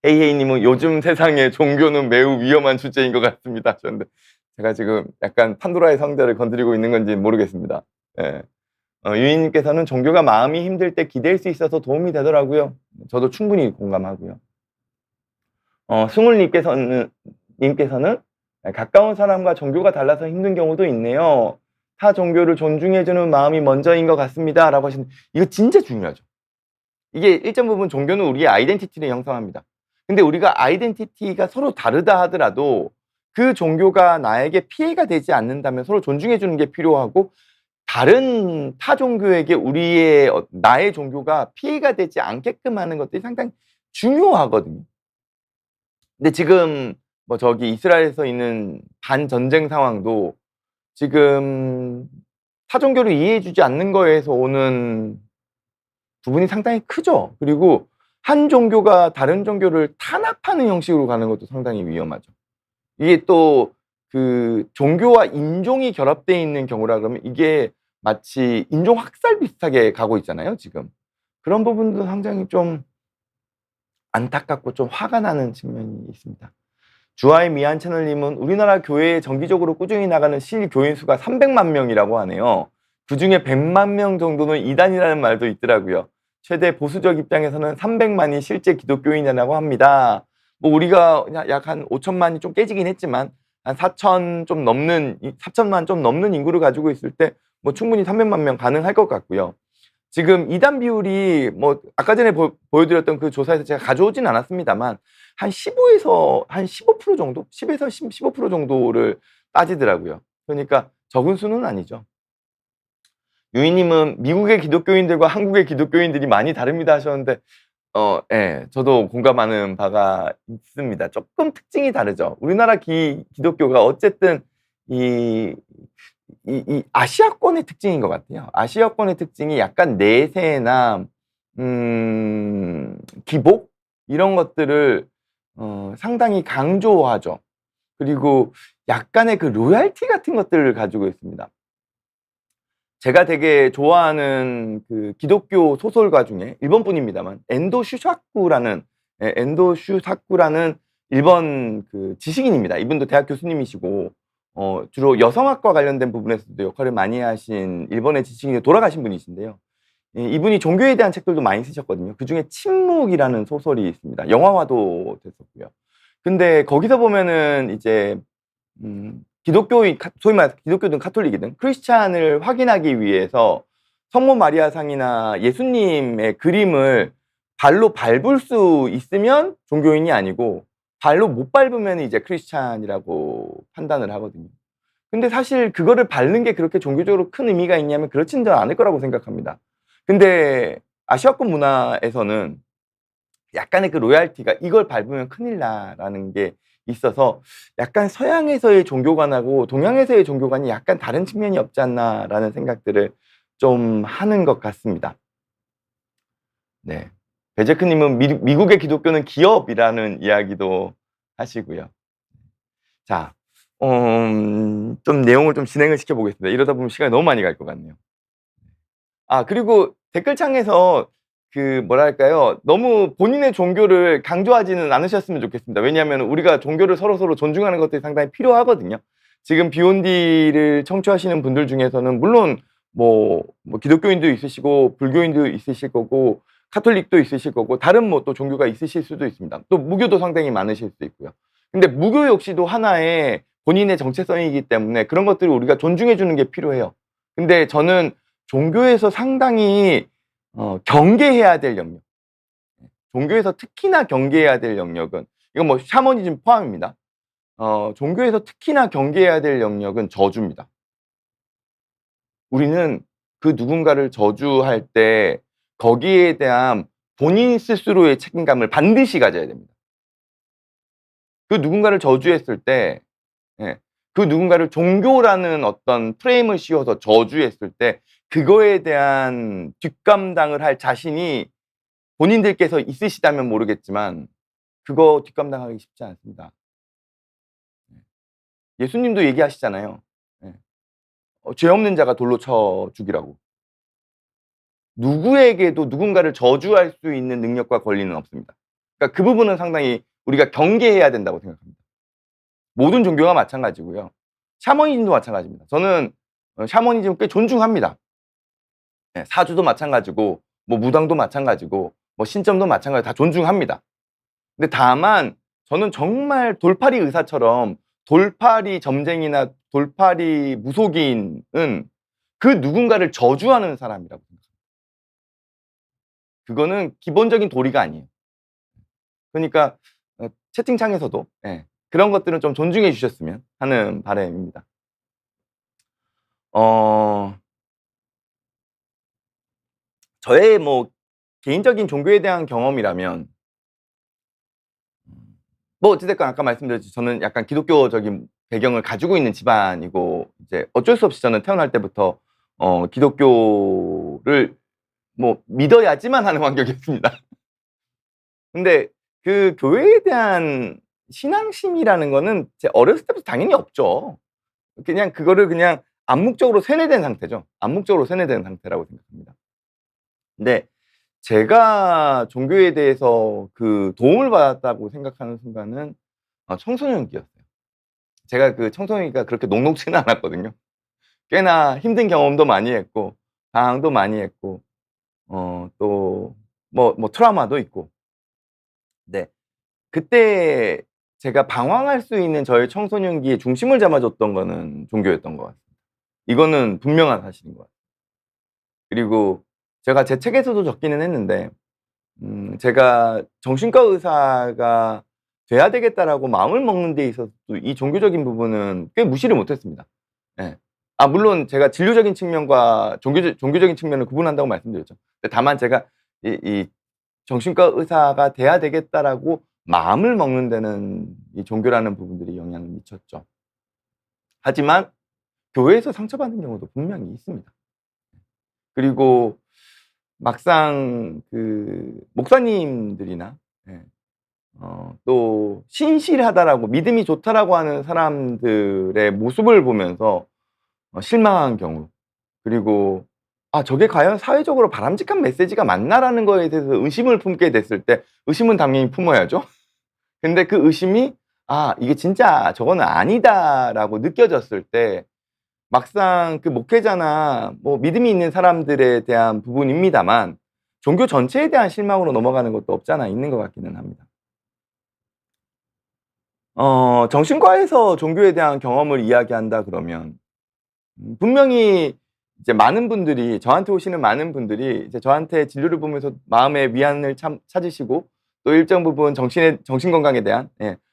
헤이헤이님은 요즘 세상에 종교는 매우 위험한 주제인 것 같습니다. 하셨는데, 제가 지금 약간 판도라의 상자를 건드리고 있는 건지 모르겠습니다. 예. 유인님께서는 종교가 마음이 힘들 때 기댈 수 있어서 도움이 되더라고요. 저도 충분히 공감하고요. 승울님께서는 가까운 사람과 종교가 달라서 힘든 경우도 있네요. 타 종교를 존중해주는 마음이 먼저인 것 같습니다. 라고 하시는데 이거 진짜 중요하죠. 이게 일정 부분 종교는 우리의 아이덴티티를 형성합니다. 근데 우리가 아이덴티티가 서로 다르다 하더라도 그 종교가 나에게 피해가 되지 않는다면 서로 존중해주는 게 필요하고 다른 타 종교에게 나의 종교가 피해가 되지 않게끔 하는 것들이 상당히 중요하거든요. 근데 지금 뭐 저기 이스라엘에서 있는 반전쟁 상황도 지금 타 종교를 이해해주지 않는 거에서 오는 부분이 상당히 크죠. 그리고 한 종교가 다른 종교를 탄압하는 형식으로 가는 것도 상당히 위험하죠. 이게 또 그 종교와 인종이 결합되어 있는 경우라 그러면 이게 마치 인종 학살 비슷하게 가고 있잖아요, 지금. 그런 부분도 상당히 좀 안타깝고 좀 화가 나는 측면이 있습니다. 주아의 미안 채널님은 우리나라 교회에 정기적으로 꾸준히 나가는 실교인 수가 300만 명이라고 하네요. 그 중에 100만 명 정도는 이단이라는 말도 있더라고요. 최대 보수적 입장에서는 300만이 실제 기독교인이라고 합니다. 뭐 우리가 약 한 5천만이 좀 깨지긴 했지만 한 4천만 좀 넘는 인구를 가지고 있을 때 뭐 충분히 300만 명 가능할 것 같고요. 지금 이단 비율이 뭐 아까 전에 보여드렸던 그 조사에서 제가 가져오진 않았습니다만 한 15% 정도? 10에서 15% 정도를 따지더라고요. 그러니까 적은 수는 아니죠. 유이님은 미국의 기독교인들과 한국의 기독교인들이 많이 다릅니다 하셨는데 예, 저도 공감하는 바가 있습니다. 조금 특징이 다르죠. 우리나라 기독교가 어쨌든 이 아시아권의 특징인 것 같아요. 아시아권의 특징이 약간 내세나 기복 이런 것들을 상당히 강조하죠. 그리고 약간의 그 로얄티 같은 것들을 가지고 있습니다. 제가 되게 좋아하는 그 기독교 소설가 중에 일본 분입니다만 엔도 슈사쿠라는 일본 그 지식인입니다. 이분도 대학 교수님이시고 주로 여성학과 관련된 부분에서도 역할을 많이 하신 일본의 지식인이 돌아가신 분이신데요. 이분이 종교에 대한 책들도 많이 쓰셨거든요. 그중에 침묵이라는 소설이 있습니다. 영화화도 됐었고요. 근데 거기서 보면은 이제 기독교인, 소위 말해서 기독교든 카톨릭이든 크리스찬을 확인하기 위해서 성모 마리아상이나 예수님의 그림을 발로 밟을 수 있으면 종교인이 아니고 발로 못 밟으면 이제 크리스찬이라고 판단을 하거든요. 근데 사실 그거를 밟는 게 그렇게 종교적으로 큰 의미가 있냐면 그렇지는 않을 거라고 생각합니다. 근데 아시아권 문화에서는 약간의 그 로얄티가 이걸 밟으면 큰일 나라는 게 있어서 약간 서양에서의 종교관하고 동양에서의 종교관이 약간 다른 측면이 없지 않나라는 생각들을 좀 하는 것 같습니다. 네. 베제크님은 미국의 기독교는 기업이라는 이야기도 하시고요. 자, 좀 내용을 좀 진행을 시켜보겠습니다. 이러다 보면 시간이 너무 많이 갈 것 같네요. 그리고 댓글창에서 그 뭐랄까요? 너무 본인의 종교를 강조하지는 않으셨으면 좋겠습니다. 왜냐하면 우리가 종교를 서로서로 존중하는 것들이 상당히 필요하거든요. 지금 비욘디를 청취하시는 분들 중에서는 물론 뭐 기독교인도 있으시고 불교인도 있으실 거고 카톨릭도 있으실 거고 다른 뭐 또 종교가 있으실 수도 있습니다. 또 무교도 상당히 많으실 수도 있고요. 근데 무교 역시도 하나의 본인의 정체성이기 때문에 그런 것들을 우리가 존중해 주는 게 필요해요. 근데 저는 종교에서 상당히 경계해야 될 영역, 종교에서 특히나 경계해야 될 영역은 이건 뭐 샤머니즘 포함입니다. 종교에서 특히나 경계해야 될 영역은 저주입니다. 우리는 그 누군가를 저주할 때 거기에 대한 본인 스스로의 책임감을 반드시 가져야 됩니다. 그 누군가를 저주했을 때 예, 그 누군가를 종교라는 어떤 프레임을 씌워서 저주했을 때 그거에 대한 뒷감당을 할 자신이 본인들께서 있으시다면 모르겠지만 그거 뒷감당하기 쉽지 않습니다. 예수님도 얘기하시잖아요. 예. 죄 없는 자가 돌로 쳐 죽이라고. 누구에게도 누군가를 저주할 수 있는 능력과 권리는 없습니다. 그러니까 그 부분은 상당히 우리가 경계해야 된다고 생각합니다. 모든 종교가 마찬가지고요. 샤머니즘도 마찬가지입니다. 저는 샤머니즘 꽤 존중합니다. 예, 사주도 마찬가지고 뭐 무당도 마찬가지고 뭐 신점도 마찬가지고 다 존중합니다. 근데 다만 저는 정말 돌팔이 의사처럼 돌팔이 점쟁이나 돌팔이 무속인은 그 누군가를 저주하는 사람이라고 생각합니다. 그거는 기본적인 도리가 아니에요. 그러니까 채팅창에서도 그런 것들은 좀 존중해 주셨으면 하는 바람입니다. 저의 뭐 개인적인 종교에 대한 경험이라면 뭐 어찌됐건 아까 말씀드렸듯이 저는 약간 기독교적인 배경을 가지고 있는 집안이고 이제 어쩔 수 없이 저는 태어날 때부터 기독교를 뭐 믿어야지만 하는 환경이었습니다. 근데 그 교회에 대한 신앙심이라는 거는 제 어렸을 때부터 당연히 없죠. 그냥 그거를 그냥 암묵적으로 세뇌된 상태죠. 암묵적으로 세뇌된 상태라고 생각합니다. 근데 제가 종교에 대해서 그 도움을 받았다고 생각하는 순간은 청소년기였어요. 제가 그 청소년기가 그렇게 녹록지는 않았거든요. 꽤나 힘든 경험도 많이 했고 방황도 많이 했고 또 뭐 트라우마도 있고. 네. 그때 제가 방황할 수 있는 저의 청소년기의 중심을 잡아줬던 거는 종교였던 것 같습니다. 이거는 분명한 사실인 것 같아요. 그리고 제가 제 책에서도 적기는 했는데 제가 정신과 의사가 돼야 되겠다라고 마음을 먹는 데 있어서도 이 종교적인 부분은 꽤 무시를 못 했습니다. 예. 물론 제가 진료적인 측면과 종교적인 측면을 구분한다고 말씀드렸죠. 근데 다만 제가 이 정신과 의사가 돼야 되겠다라고 마음을 먹는 데는 이 종교라는 부분들이 영향을 미쳤죠. 하지만 교회에서 상처받는 경우도 분명히 있습니다. 그리고 막상 그 목사님들이나 또 신실하다라고 믿음이 좋다라고 하는 사람들의 모습을 보면서 실망한 경우, 그리고 저게 과연 사회적으로 바람직한 메시지가 맞나라는 거에 대해서 의심을 품게 됐을 때 의심은 당연히 품어야죠. 근데 그 의심이 이게 진짜 저거는 아니다라고 느껴졌을 때 막상 그 목회자나 뭐 믿음이 있는 사람들에 대한 부분입니다만 종교 전체에 대한 실망으로 넘어가는 것도 없지 않아 있는 것 같기는 합니다. 정신과에서 종교에 대한 경험을 이야기한다 그러면 분명히 이제 많은 분들이 저한테 오시는 많은 분들이 이제 저한테 진료를 보면서 마음의 위안을 찾으시고 또 일정 부분 정신 건강에 대한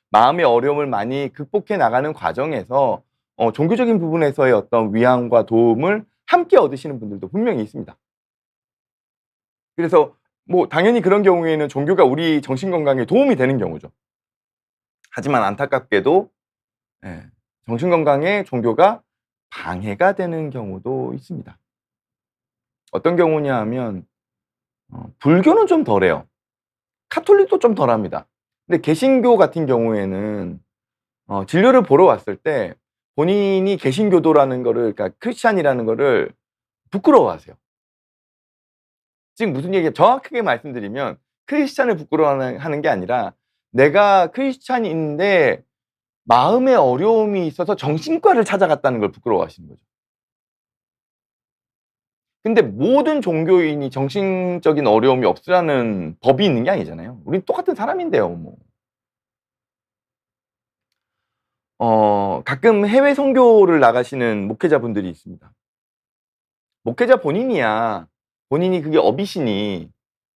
마음의 어려움을 많이 극복해 나가는 과정에서 종교적인 부분에서의 어떤 위안과 도움을 함께 얻으시는 분들도 분명히 있습니다. 그래서 뭐 당연히 그런 경우에는 종교가 우리 정신 건강에 도움이 되는 경우죠. 하지만 안타깝게도 정신 건강에 종교가 방해가 되는 경우도 있습니다. 어떤 경우냐 하면 불교는 좀 덜해요. 카톨릭도 좀 덜합니다. 근데 개신교 같은 경우에는 진료를 보러 왔을 때 본인이 개신교도라는 거를, 그러니까 크리스찬이라는 거를 부끄러워하세요. 지금 무슨 얘기야? 정확하게 말씀드리면 크리스찬을 부끄러워하는 게 아니라 내가 크리스찬인데 마음의 어려움이 있어서 정신과를 찾아갔다는 걸 부끄러워하시는 거죠. 근데 모든 종교인이 정신적인 어려움이 없으라는 법이 있는 게 아니잖아요. 우린 똑같은 사람인데요, 뭐. 가끔 해외 선교를 나가시는 목회자분들이 있습니다. 목회자 본인이야. 본인이 그게 업이시니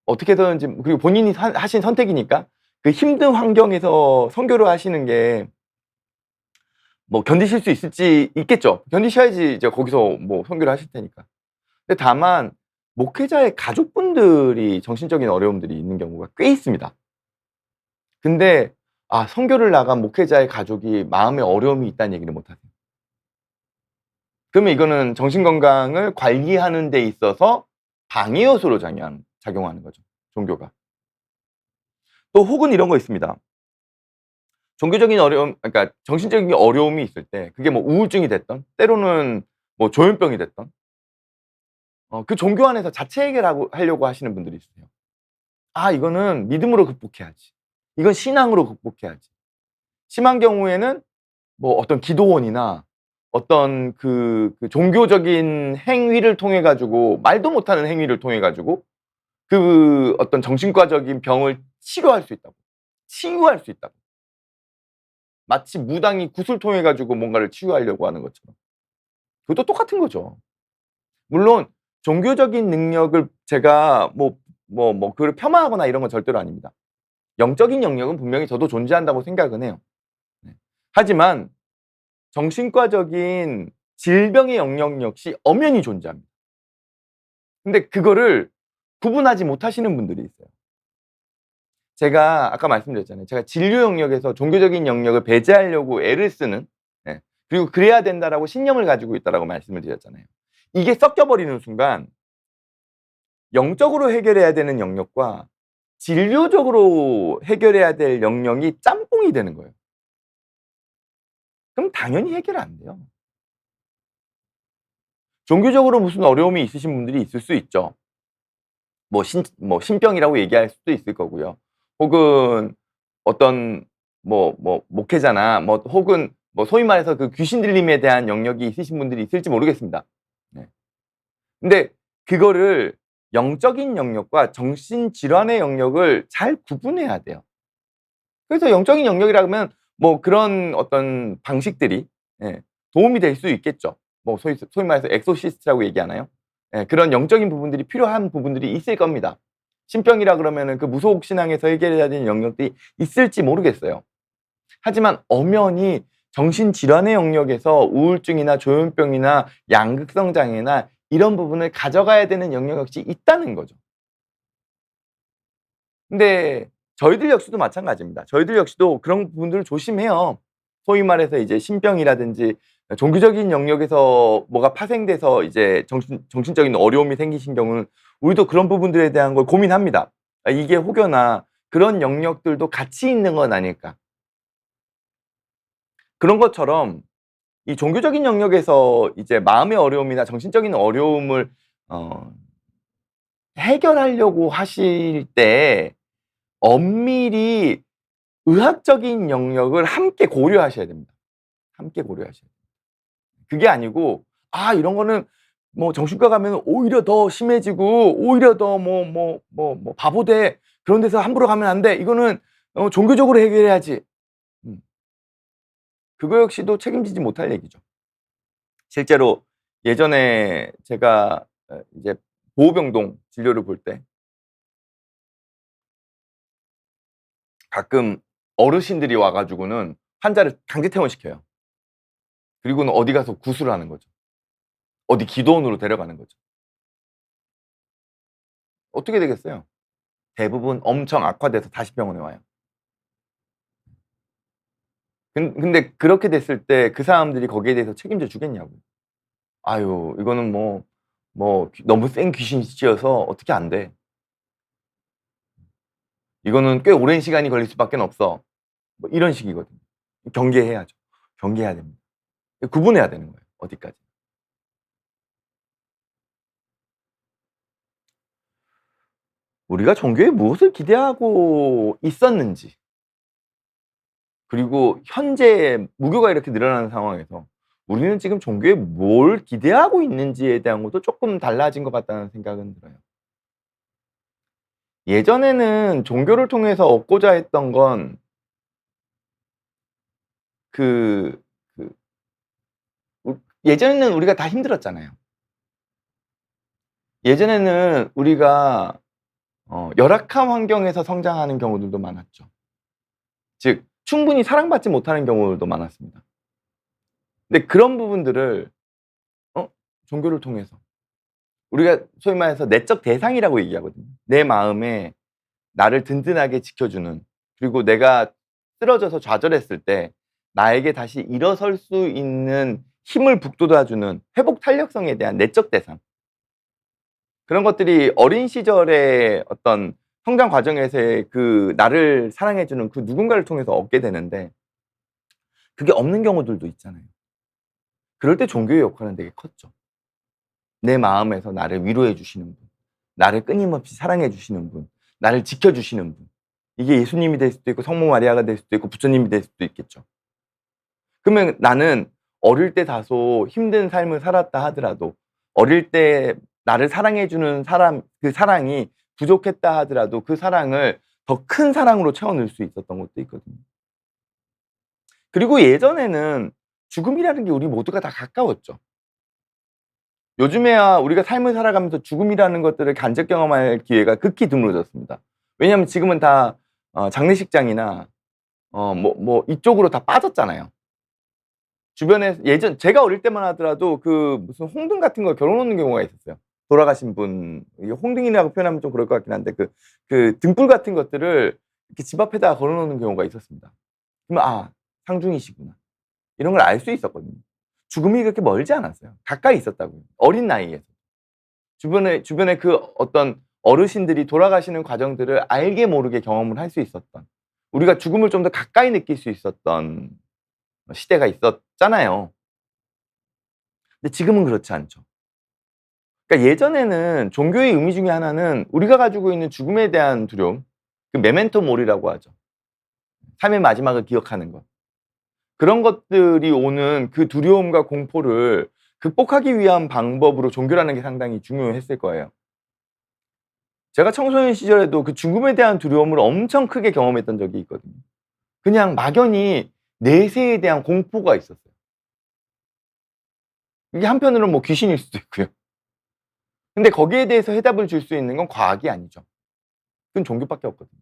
어떻게든지, 그리고 본인이 하신 선택이니까 그 힘든 환경에서 선교를 하시는 게 뭐 견디실 수 있겠죠. 견디셔야지 이제 거기서 뭐 선교를 하실 테니까. 근데 다만 목회자의 가족분들이 정신적인 어려움들이 있는 경우가 꽤 있습니다. 근데 선교를 나간 목회자의 가족이 마음에 어려움이 있다는 얘기를 못 하세요. 그러면 이거는 정신 건강을 관리하는 데 있어서 방해 요소로 작용하는 거죠, 종교가. 또 혹은 이런 거 있습니다. 종교적인 어려움, 그러니까 정신적인 어려움이 있을 때 그게 뭐 우울증이 됐던, 때로는 뭐 조현병이 됐던, 그 종교 안에서 자체 해결하려고 하시는 분들이 있어요. 이거는 믿음으로 극복해야지. 이건 신앙으로 극복해야지. 심한 경우에는 뭐 어떤 기도원이나 어떤 그 종교적인 행위를 통해 가지고, 말도 못하는 행위를 통해 가지고 그 어떤 정신과적인 병을 치료할 수 있다고. 치유할 수 있다고. 마치 무당이 굿을 통해 가지고 뭔가를 치유하려고 하는 것처럼. 그것도 똑같은 거죠. 물론 종교적인 능력을 제가 그걸 폄하하거나 이런 건 절대로 아닙니다. 영적인 영역은 분명히 저도 존재한다고 생각은 해요. 하지만 정신과적인 질병의 영역 역시 엄연히 존재합니다. 근데 그거를 구분하지 못하시는 분들이 있어요. 제가 아까 말씀드렸잖아요. 제가 진료 영역에서 종교적인 영역을 배제하려고 애를 쓰는, 그리고 그래야 된다라고 신념을 가지고 있다라고 말씀을 드렸잖아요. 이게 섞여버리는 순간 영적으로 해결해야 되는 영역과 진료적으로 해결해야 될 영역이 짬뽕이 되는 거예요. 그럼 당연히 해결 안 돼요. 종교적으로 무슨 어려움이 있으신 분들이 있을 수 있죠. 신병이라고 얘기할 수도 있을 거고요. 혹은 어떤 목회자나 혹은 소위 말해서 그 귀신 들림에 대한 영역이 있으신 분들이 있을지 모르겠습니다. 근데 그거를 영적인 영역과 정신질환의 영역을 잘 구분해야 돼요. 그래서 영적인 영역이라면 그런 어떤 방식들이 도움이 될 수 있겠죠. 소위 말해서 엑소시스트라고 얘기하나요? 그런 영적인 부분들이 필요한 부분들이 있을 겁니다. 신병이라 그러면은 그 무소속 신앙에서 해결해야 되는 영역들이 있을지 모르겠어요. 하지만 엄연히 정신질환의 영역에서 우울증이나 조현병이나 양극성 장애나 이런 부분을 가져가야 되는 영역 역시 있다는 거죠. 근데 저희들 역시도 마찬가지입니다. 저희들 역시도 그런 부분들을 조심해요. 소위 말해서 이제 신병이라든지 종교적인 영역에서 뭐가 파생돼서 이제 정신적인 어려움이 생기신 경우는 우리도 그런 부분들에 대한 걸 고민합니다. 이게 혹여나 그런 영역들도 같이 있는 건 아닐까. 그런 것처럼 이 종교적인 영역에서 이제 마음의 어려움이나 정신적인 어려움을 해결하려고 하실 때 엄밀히 의학적인 영역을 함께 고려하셔야 됩니다. 함께 고려하셔야 돼요. 그게 아니고 이런 거는 정신과 가면 오히려 더 심해지고 오히려 더 바보 돼. 그런 데서 함부로 가면 안 돼. 이거는 종교적으로 해결해야지. 그거 역시도 책임지지 못할 얘기죠. 실제로 예전에 제가 이제 보호병동 진료를 볼 때 가끔 어르신들이 와 가지고는 환자를 강제 퇴원시켜요. 그리고는 어디 가서 구술을 하는 거죠. 어디 기도원으로 데려가는 거죠. 어떻게 되겠어요? 대부분 엄청 악화돼서 다시 병원에 와요. 근데 그렇게 됐을 때 그 사람들이 거기에 대해서 책임져 주겠냐고. "아유 이거는 너무 센 귀신이셔서 어떻게 안 돼. 이거는 꽤 오랜 시간이 걸릴 수밖엔 없어." 뭐 이런 식이거든요. 경계해야죠. 경계해야 됩니다. 구분해야 되는 거예요, 어디까지. 우리가 종교에 무엇을 기대하고 있었는지, 그리고 현재 무교가 이렇게 늘어나는 상황에서 우리는 지금 종교에 뭘 기대하고 있는지에 대한 것도 조금 달라진 것 같다는 생각은 들어요. 예전에는 종교를 통해서 얻고자 했던 건 그 그 예전에는 우리가 다 힘들었잖아요. 예전에는 우리가 열악한 환경에서 성장하는 경우들도 많았죠. 즉 충분히 사랑받지 못하는 경우들도 많았습니다. 근데 그런 부분들을 어 종교를 통해서 우리가 소위 말해서 내적 대상이라고 얘기하거든요. 내 마음에 나를 든든하게 지켜주는, 그리고 내가 쓰러져서 좌절했을 때 나에게 다시 일어설 수 있는 힘을 북돋아 주는 회복 탄력성에 대한 내적 대상. 그런 것들이 어린 시절의 어떤 성장 과정에서의 그 나를 사랑해 주는 그 누군가를 통해서 얻게 되는데 그게 없는 경우들도 있잖아요. 그럴 때 종교의 역할은 되게 컸죠. 내 마음에서 나를 위로해 주시는 분, 나를 끊임없이 사랑해 주시는 분, 나를 지켜 주시는 분. 이게 예수님이 될 수도 있고 성모 마리아가 될 수도 있고 부처님이 될 수도 있겠죠. 그러면 나는 어릴 때 다소 힘든 삶을 살았다 하더라도, 어릴 때 나를 사랑해 주는 사람, 그 사랑이 부족했다 하더라도 그 사랑을 더 큰 사랑으로 채워 넣을 수 있었던 것도 있거든요. 그리고 예전에는 죽음이라는 게 우리 모두가 다 가까웠죠. 요즘에야 우리가 삶을 살아가면서 죽음이라는 것들을 간접 경험할 기회가 극히 드물어졌습니다. 왜냐하면 지금은 다 장례식장이나 이쪽으로 다 빠졌잖아요. 주변에 예전 제가 어릴 때만 하더라도 그 무슨 홍등 같은 거 걸어 놓는 경우가 있었어요. 돌아가신 분, 이게 홍등이라고 표현하면 좀 그럴 것 같긴 한데 그 등불 같은 것들을 이렇게 집 앞에다가 걸어 놓는 경우가 있었습니다. 그러면 '아 상중이시구나.' 이런 걸 알 수 있었거든요. 죽음이 그렇게 멀지 않았어요. 가까이 있었다고요. 어린 나이에. 주변에 그 어떤 어르신들이 돌아가시는 과정들을 알게 모르게 경험을 할 수 있었던, 우리가 죽음을 좀 더 가까이 느낄 수 있었던 시대가 있었잖아요. 근데 지금은 그렇지 않죠. 그러니까 예전에는 종교의 의미 중에 하나는 우리가 가지고 있는 죽음에 대한 두려움, 그 메멘토 모리라고 하죠. 삶의 마지막을 기억하는 것. 그런 것들이 오는 그 두려움과 공포를 극복하기 위한 방법으로 종교라는 게 상당히 중요했을 거예요. 제가 청소년 시절에도 그 죽음에 대한 두려움을 엄청 크게 경험했던 적이 있거든요. 그냥 막연히 내세에 대한 공포가 있었어요. 이게 한편으로는 뭐 귀신일 수도 있고요. 근데 거기에 대해서 해답을 줄 수 있는 건 과학이 아니죠. 그건 종교밖에 없거든요.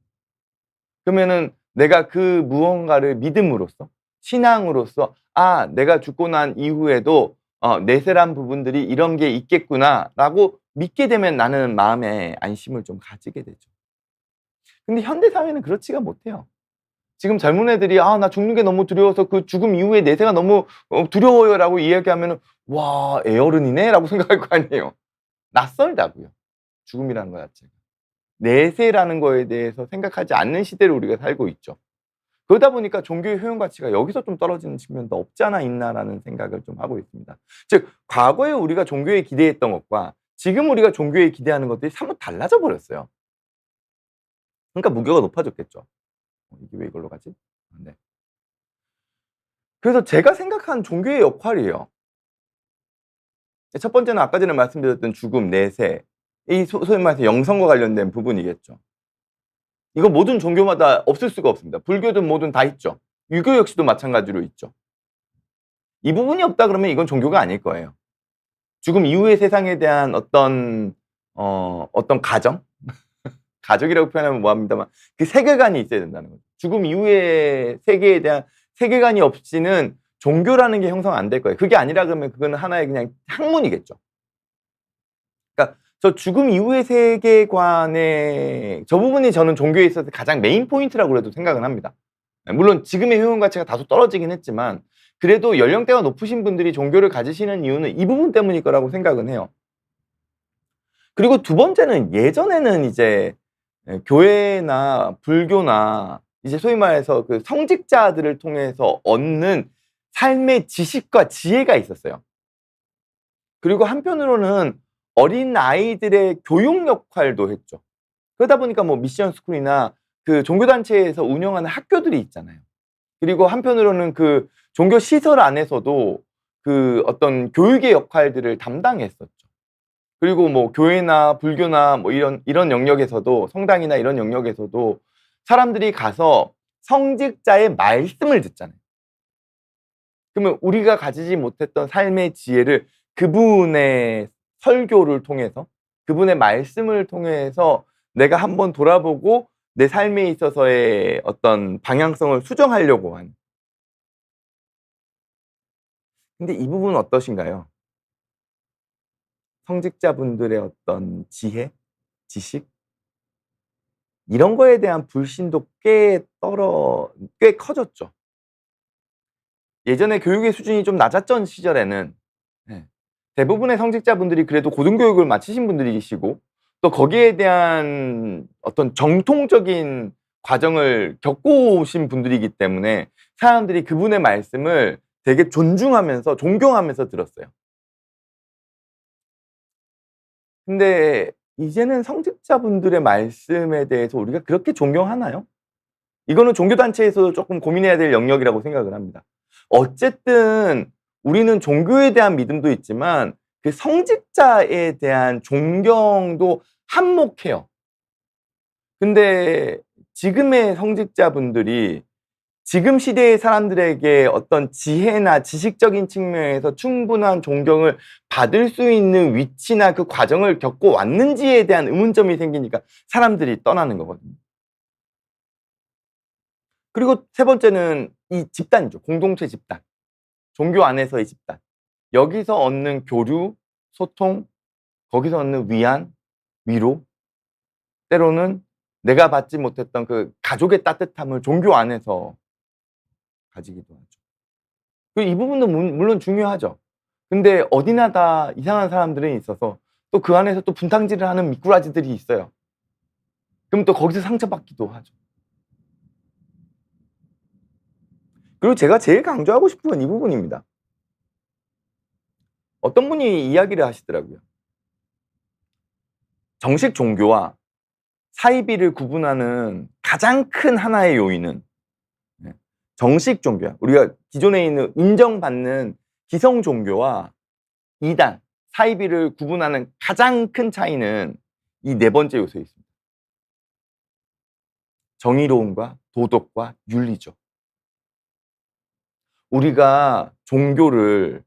그러면은 내가 그 무언가를 믿음으로써, 신앙으로써 '아 내가 죽고 난 이후에도 내세란 부분들이 이런 게 있겠구나.'라고 믿게 되면 나는 마음에 안심을 좀 가지게 되죠. 근데 현대 사회는 그렇지가 못해요. 지금 젊은 애들이 "아 나 죽는 게 너무 두려워서 그 죽음 이후의 내세가 너무 두려워요."라고 이야기하면은 '와 애어른이네.'라고 생각할 거 아니에요. 낯설다고요, 죽음이라는 거 자체가. 내세라는 거에 대해서 생각하지 않는 시대를 우리가 살고 있죠. 그러다 보니까 종교의 효용 가치가 여기서 좀 떨어지는 측면도 없지 않아 있나라는 생각을 좀 하고 있습니다. 즉 과거에 우리가 종교에 기대했던 것과 지금 우리가 종교에 기대하는 것들이 사뭇 달라져 버렸어요. 그러니까 무게가 높아졌겠죠. 이게 왜 이걸로 가지? 네. 그래서 제가 생각한 종교의 역할이에요. 첫 번째는 아까 전에 말씀드렸던 죽음, 내세, 이 소위 말해서 영성과 관련된 부분이겠죠. 이거 모든 종교마다 없을 수가 없습니다. 불교든 뭐든 다 있죠. 유교 역시도 마찬가지로 있죠. 이 부분이 없다 그러면 이건 종교가 아닐 거예요. 죽음 이후의 세상에 대한 어떤 가정? 가족이라고 표현하면 뭐합니다만 그 세계관이 있어야 된다는 거죠. 죽음 이후의 세계에 대한 세계관이 없이는 종교라는 게 형성 안 될 거예요. 그게 아니라 그러면 그거는 하나의 그냥 학문이겠죠. 그러니까 저 죽음 이후의 세계관의 저 부분이 저는 종교에 있어서 가장 메인 포인트라고 해도 생각을 합니다. 물론 지금의 효용 가치가 다소 떨어지긴 했지만 그래도 연령대가 높으신 분들이 종교를 가지시는 이유는 이 부분 때문일 거라고 생각은 해요. 그리고 두 번째는 예전에는 이제 교회나 불교나 이제 소위 말해서 그 성직자들을 통해서 얻는 삶의 지식과 지혜가 있었어요. 그리고 한편으로는 어린 아이들의 교육 역할도 했죠. 그러다 보니까 뭐 미션 스쿨이나 그 종교단체에서 운영하는 학교들이 있잖아요. 그리고 한편으로는 그 종교 시설 안에서도 그 어떤 교육의 역할들을 담당했었죠. 그리고 뭐 교회나 불교나 뭐 이런 영역에서도 성당이나 이런 영역에서도 사람들이 가서 성직자의 말씀을 듣잖아요. 그러면 우리가 가지지 못했던 삶의 지혜를 그분의 설교를 통해서 그분의 말씀을 통해서 내가 한번 돌아보고 내 삶에 있어서의 어떤 방향성을 수정하려고 하는. 근데 이 부분은 어떠신가요? 성직자분들의 어떤 지혜, 지식 이런 거에 대한 불신도 꽤 커졌죠. 예전에 교육의 수준이 좀 낮았던 시절에는 예, 대부분의 성직자분들이 그래도 고등교육을 마치신 분들이시고 또 거기에 대한 어떤 정통적인 과정을 겪고 오신 분들이기 때문에 사람들이 그분의 말씀을 되게 존중하면서 존경하면서 들었어요. 근데 이제는 성직자분들의 말씀에 대해서 우리가 그렇게 존경하나요? 이거는 종교단체에서도 조금 고민해야 될 영역이라고 생각을 합니다. 어쨌든 우리는 종교에 대한 믿음도 있지만 그 성직자에 대한 존경도 한몫해요. 근데 지금의 성직자분들이 지금 시대의 사람들에게 어떤 지혜나 지식적인 측면에서 충분한 존경을 받을 수 있는 위치나 그 과정을 겪고 왔는지에 대한 의문점이 생기니까 사람들이 떠나는 거거든요. 그리고 세 번째는 이 집단이죠. 공동체 집단. 종교 안에서의 집단. 여기서 얻는 교류, 소통, 거기서 얻는 위안, 위로, 때로는 내가 받지 못했던 그 가족의 따뜻함을 종교 안에서 가지기도 하죠. 이 부분도 물론 중요하죠. 근데 어디나 다 이상한 사람들은 있어서 또 그 안에서 또 분탕질을 하는 미꾸라지들이 있어요. 그럼 또 거기서 상처받기도 하죠. 그리고 제가 제일 강조하고 싶은 건 이 부분입니다. 어떤 분이 이야기를 하시더라고요. 정식 종교와 사이비를 구분하는 가장 큰 하나의 요인은 정식 종교야. 우리가 기존에 있는 인정받는 기성 종교와 이단, 사이비를 구분하는 가장 큰 차이는 이 네 번째 요소에 있습니다. 정의로움과 도덕과 윤리죠. 우리가 종교를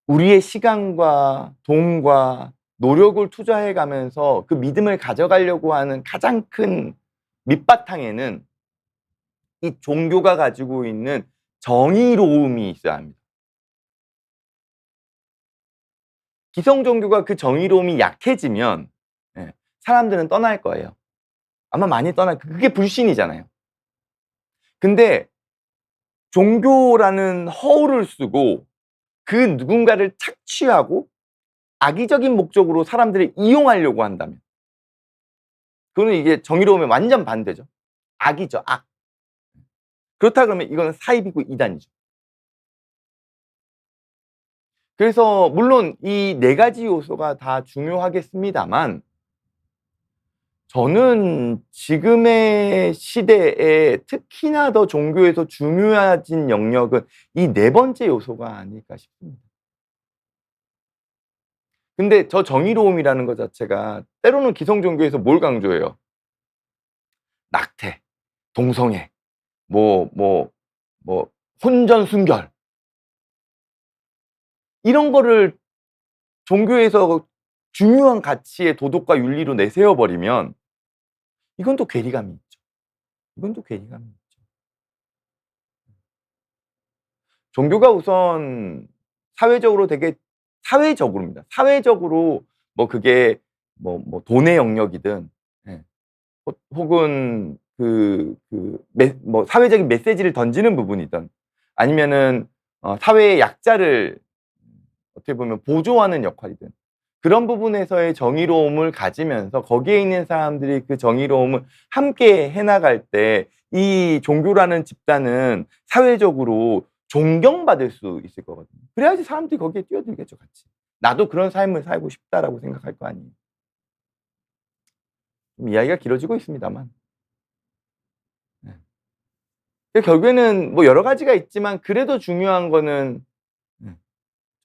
우리의 시간과 돈과 노력을 투자해 가면서 그 믿음을 가져가려고 하는 가장 큰 밑바탕에는 이 종교가 가지고 있는 정의로움이 있어야 합니다. 기성 종교가 그 정의로움이 약해지면 사람들은 떠날 거예요. 아마 많이 그게 불신이잖아요. 근데 종교라는 허울을 쓰고 그 누군가를 착취하고 악의적인 목적으로 사람들을 이용하려고 한다면 그거는 이게 정의로움의 완전 반대죠. 악이죠, 악. 그렇다 그러면 이거는 사이비고 이단이죠. 그래서 물론 이 네 가지 요소가 다 중요하겠습니다만 저는 지금의 시대에 특히나 더 종교에서 중요해진 영역은 이 네 번째 요소가 아닐까 싶습니다. 근데 저 정의로움이라는 것 자체가 때로는 기성 종교에서 뭘 강조해요? 낙태, 동성애, 뭐 뭐 뭐 혼전순결 이런 거를 종교에서 중요한 가치의 도덕과 윤리로 내세워 버리면 이건 또 괴리감이 있죠. 이건 또 괴리감이 있죠. 종교가 우선 사회적으로 되게 사회적으로입니다. 사회적으로 뭐 그게 뭐 돈의 영역이든 예. 혹은 뭐 사회적인 메시지를 던지는 부분이든 아니면은 사회의 약자를 어떻게 보면 보조하는 역할이든 그런 부분에서의 정의로움을 가지면서 거기에 있는 사람들이 그 정의로움을 함께 해 나갈 때 이 종교라는 집단은 사회적으로 존경받을 수 있을 거거든요. 그래야지 사람들이 거기에 뛰어들겠죠, 같이. '나도 그런 삶을 살고 싶다.'라고 생각할 거 아니에요. 좀 이야기가 길어지고 있습니다만. 네. 결국에는 뭐 여러 가지가 있지만 그래도 중요한 거는 네.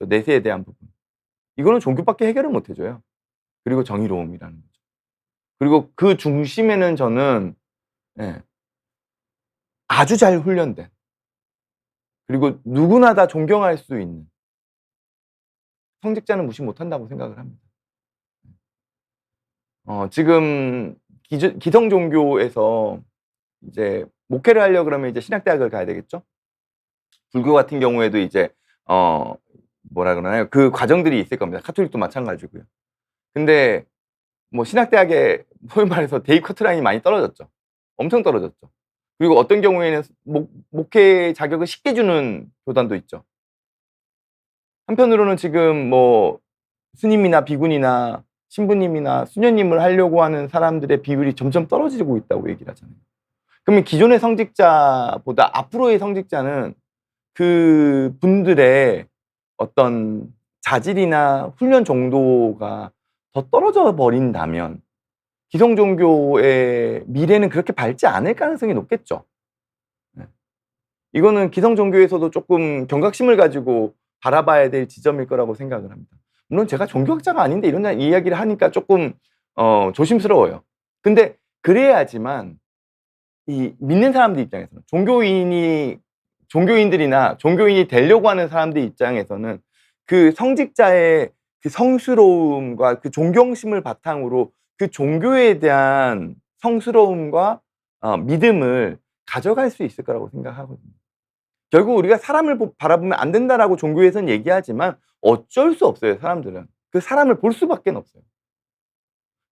내세에 대한 부분. 이거는 종교밖에 해결을 못 해 줘요. 그리고 정의로움이라는 거죠. 그리고 그 중심에는 저는 예 아주 잘 훈련된 그리고 누구나 다 존경할 수 있는 성직자는 무시 못한다고 생각을 합니다. 지금 기성 종교에서 이제 목회를 하려 그러면 이제 신학대학을 가야 되겠죠. 불교 같은 경우에도 이제 어 뭐라 그러나요? 그 과정들이 있을 겁니다. 가톨릭도 마찬가지고요. 근데 뭐 신학대학에 소위 말해서 대입 커트라인이 많이 떨어졌죠. 엄청 떨어졌죠. 그리고 어떤 경우에는 목회 자격을 쉽게 주는 교단도 있죠. 한편으로는 지금 뭐 스님이나 비군이나 신부님이나 수녀님을 하려고 하는 사람들의 비율이 점점 떨어지고 있다고 얘기를 하잖아요. 그러면 기존의 성직자보다 앞으로의 성직자는 그분들의 어떤 자질이나 훈련 정도가 더 떨어져 버린다면 기성 종교의 미래는 그렇게 밝지 않을 가능성이 높겠죠. 네. 이거는 기성 종교에서도 쪼끔 경각심을 가지고 바라봐야 될 지점일 거라고 생각을 합니다. 물론 제가 종교학자가 아닌데 이런 이야기를 하니까 쪼끔 조심스러워요. 근데 그래야지만 이 믿는 사람들 입장에서는 종교인들이나 종교인이 되려고 하는 사람들 입장에서는 그 성직자의 그 성스러움과 그 존경심을 바탕으로 그 종교에 대한 성스러움과 믿음을 가져갈 수 있을 거라고 생각하거든요. 결국 우리가 사람을 바라보면 안 된다라고 종교에서는 얘기하지만 어쩔 수 없어요, 사람들은. 그 사람을 볼 수밖에는 없어요.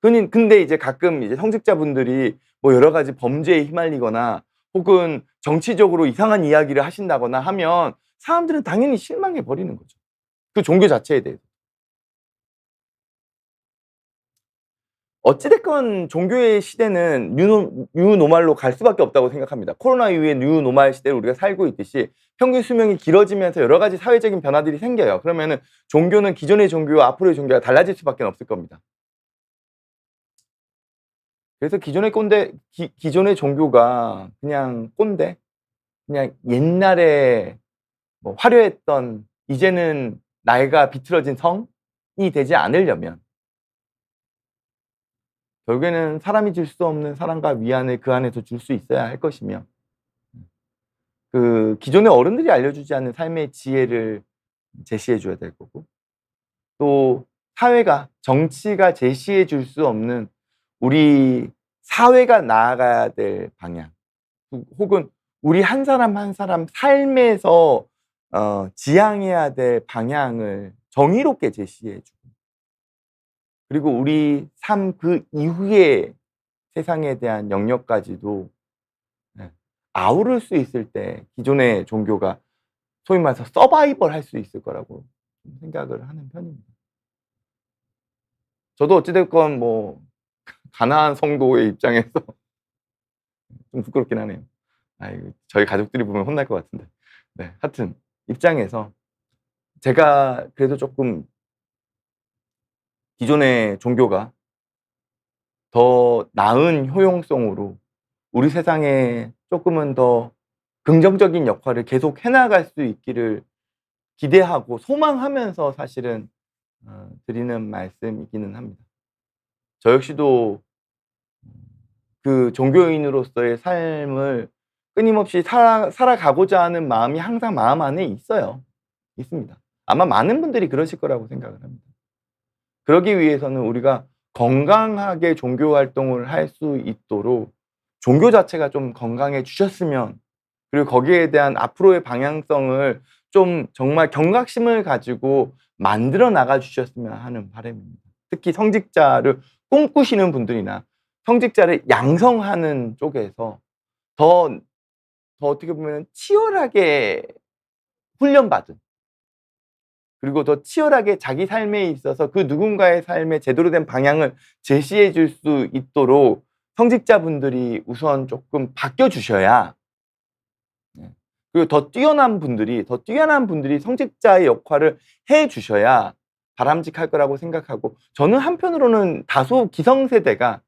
근데 이제 가끔 이제 성직자분들이 뭐 여러 가지 범죄에 휘말리거나 혹은 정치적으로 이상한 이야기를 하신다거나 하면 사람들은 당연히 실망해 버리는 거죠. 그 종교 자체에 대해서. 어찌 됐건 종교의 시대는 뉴노멀로 갈 수밖에 없다고 생각합니다. 코로나 이후에 뉴노멀 시대를 우리가 살고 있듯이 평균 수명이 길어지면서 여러 가지 사회적인 변화들이 생겨요. 그러면은 종교는 기존의 종교와 앞으로의 종교가 달라질 수밖에 없을 겁니다. 그래서 기존의 종교가 그냥 꼰대, 그냥 옛날에 뭐 화려했던 이제는 나이가 비틀어진 성이 되지 않으려면 결국에는 사람이 줄 수 없는 사랑과 위안을 그 안에서 줄 수 있어야 할 것이며 그 기존의 어른들이 알려주지 않는 삶의 지혜를 제시해 줘야 될 거고 또 사회가 정치가 제시해 줄 수 없는 우리 사회가 나아가야 될 방향 혹은 우리 한 사람 한 사람 삶에서 지향해야 될 방향을 정의롭게 제시해 주고 그리고 우리 삶 그 이후의 세상에 대한 영역까지도 네 아우를 수 있을 때 기존의 종교가 소위 말해서 서바이벌 할 수 있을 거라고 생각을 하는 편입니다. 저도 어찌 됐건 뭐 가나안 성도의 입장에서 좀 부끄럽긴 하네요. 아이고 저희 가족들이 보면 혼날 것 같은데. 네 하여튼 입장에서 제가 그래도 쪼끔 기존의 종교가 더 나은 효용성으로 우리 세상에 쪼끔은 더 긍정적인 역할을 계속 해 나갈 수 있기를 기대하고 소망하면서 사실은 드리는 말씀이기는 합니다. 저 역시도 그 종교인으로서의 삶을 끊임없이 살아가고자 하는 마음이 항상 마음 안에 있어요. 있습니다. 아마 많은 분들이 그러실 거라고 생각을 합니다. 그러기 위해서는 우리가 건강하게 종교 활동을 할 수 있도록 종교 자체가 좀 건강해지셨으면, 그리고 거기에 대한 앞으로의 방향성을 좀 정말 경각심을 가지고 만들어 나가 주셨으면 하는 바람입니다. 특히 성직자를 꿈꾸시는 분들이나 성직자를 양성하는 쪽에서 더 어떻게 보면 치열하게 훈련받은, 그리고 더 치열하게 자기 삶에 있어서 그 누군가의 삶에 제대로 된 방향을 제시해 줄 수 있도록 성직자분들이 우선 조금 바뀌어 주셔야, 네, 그리고 더 뛰어난 분들이 성직자의 역할을 해 주셔야 바람직할 거라고 생각하고, 저는 한편으로는 다소 기성세대가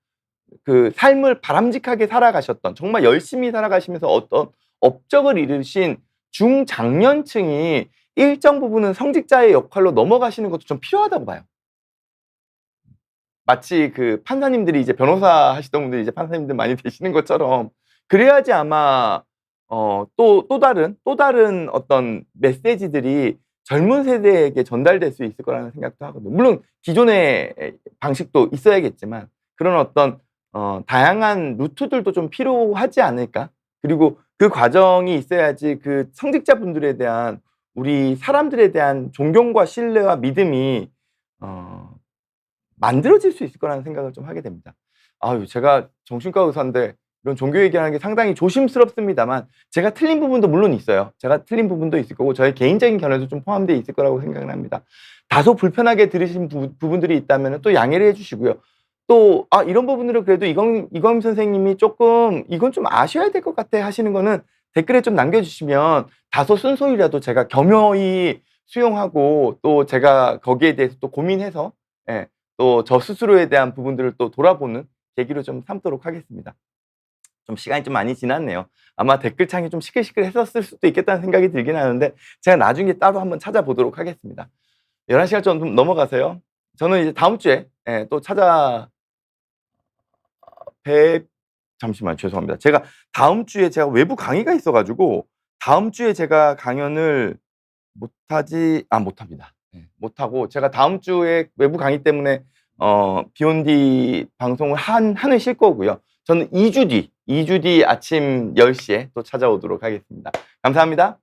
그 삶을 바람직하게 살아가셨던, 정말 열심히 살아가시면서 어떤 업적을 이루신 중장년층이 일정 부분은 성직자의 역할로 넘어가시는 것도 좀 필요하다고 봐요. 마치 그 판사님들이 이제 변호사 하시던 분들이 이제 판사님들 많이 되시는 것처럼, 그래야지 아마 또 다른 어떤 메시지들이 젊은 세대에게 전달될 수 있을 거라는 생각도 하거든요. 물론 기존의 방식도 있어야겠지만 그런 어떤 다양한 루트들도 좀 필요하지 않을까? 그리고 그 과정이 있어야지 그 성직자분들에 대한, 우리 사람들에 대한 존경과 신뢰와 믿음이 어 만들어질 수 있을 거라는 생각을 좀 하게 됩니다. 아유, 제가 정신과 의사인데 이런 종교 얘기하는 게 상당히 조심스럽습니다만, 제가 틀린 부분도 물론 있어요. 제가 틀린 부분도 있을 거고 저의 개인적인 견해도 좀 포함되어 있을 거라고 생각을 합니다. 다소 불편하게 들으신 부분들이 있다면 또 양해를 해 주시고요. 또 이런 부분들은 그래도 이광임 선생님이 조금 이건 좀 아셔야 될 것 같아 하시는 거는 댓글에 좀 남겨 주시면 다소 쓴소리라도 제가 겸허히 수용하고, 또 제가 거기에 대해서 또 고민해서, 예, 또 저 스스로에 대한 부분들을 또 돌아보는 계기로 좀 삼도록 하겠습니다. 좀 시간이 좀 많이 지났네요. 아마 댓글창이 좀 시끌시끌했었을 수도 있겠다는 생각이 들긴 하는데, 제가 나중에 따로 한번 찾아보도록 하겠습니다. 11시간 좀 넘어가세요. 저는 이제 다음 주에, 예, 또 잠시만 죄송합니다. 제가 다음 주에 제가 외부 강의가 있어 가지고 다음 주에 제가 강연을 못합니다. 네, 못하고, 제가 다음 주에 외부 강의 때문에 비욘디 방송을 한해 쉴 거고요. 저는 2주 뒤 아침 10시에 또 찾아오도록 하겠습니다. 감사합니다.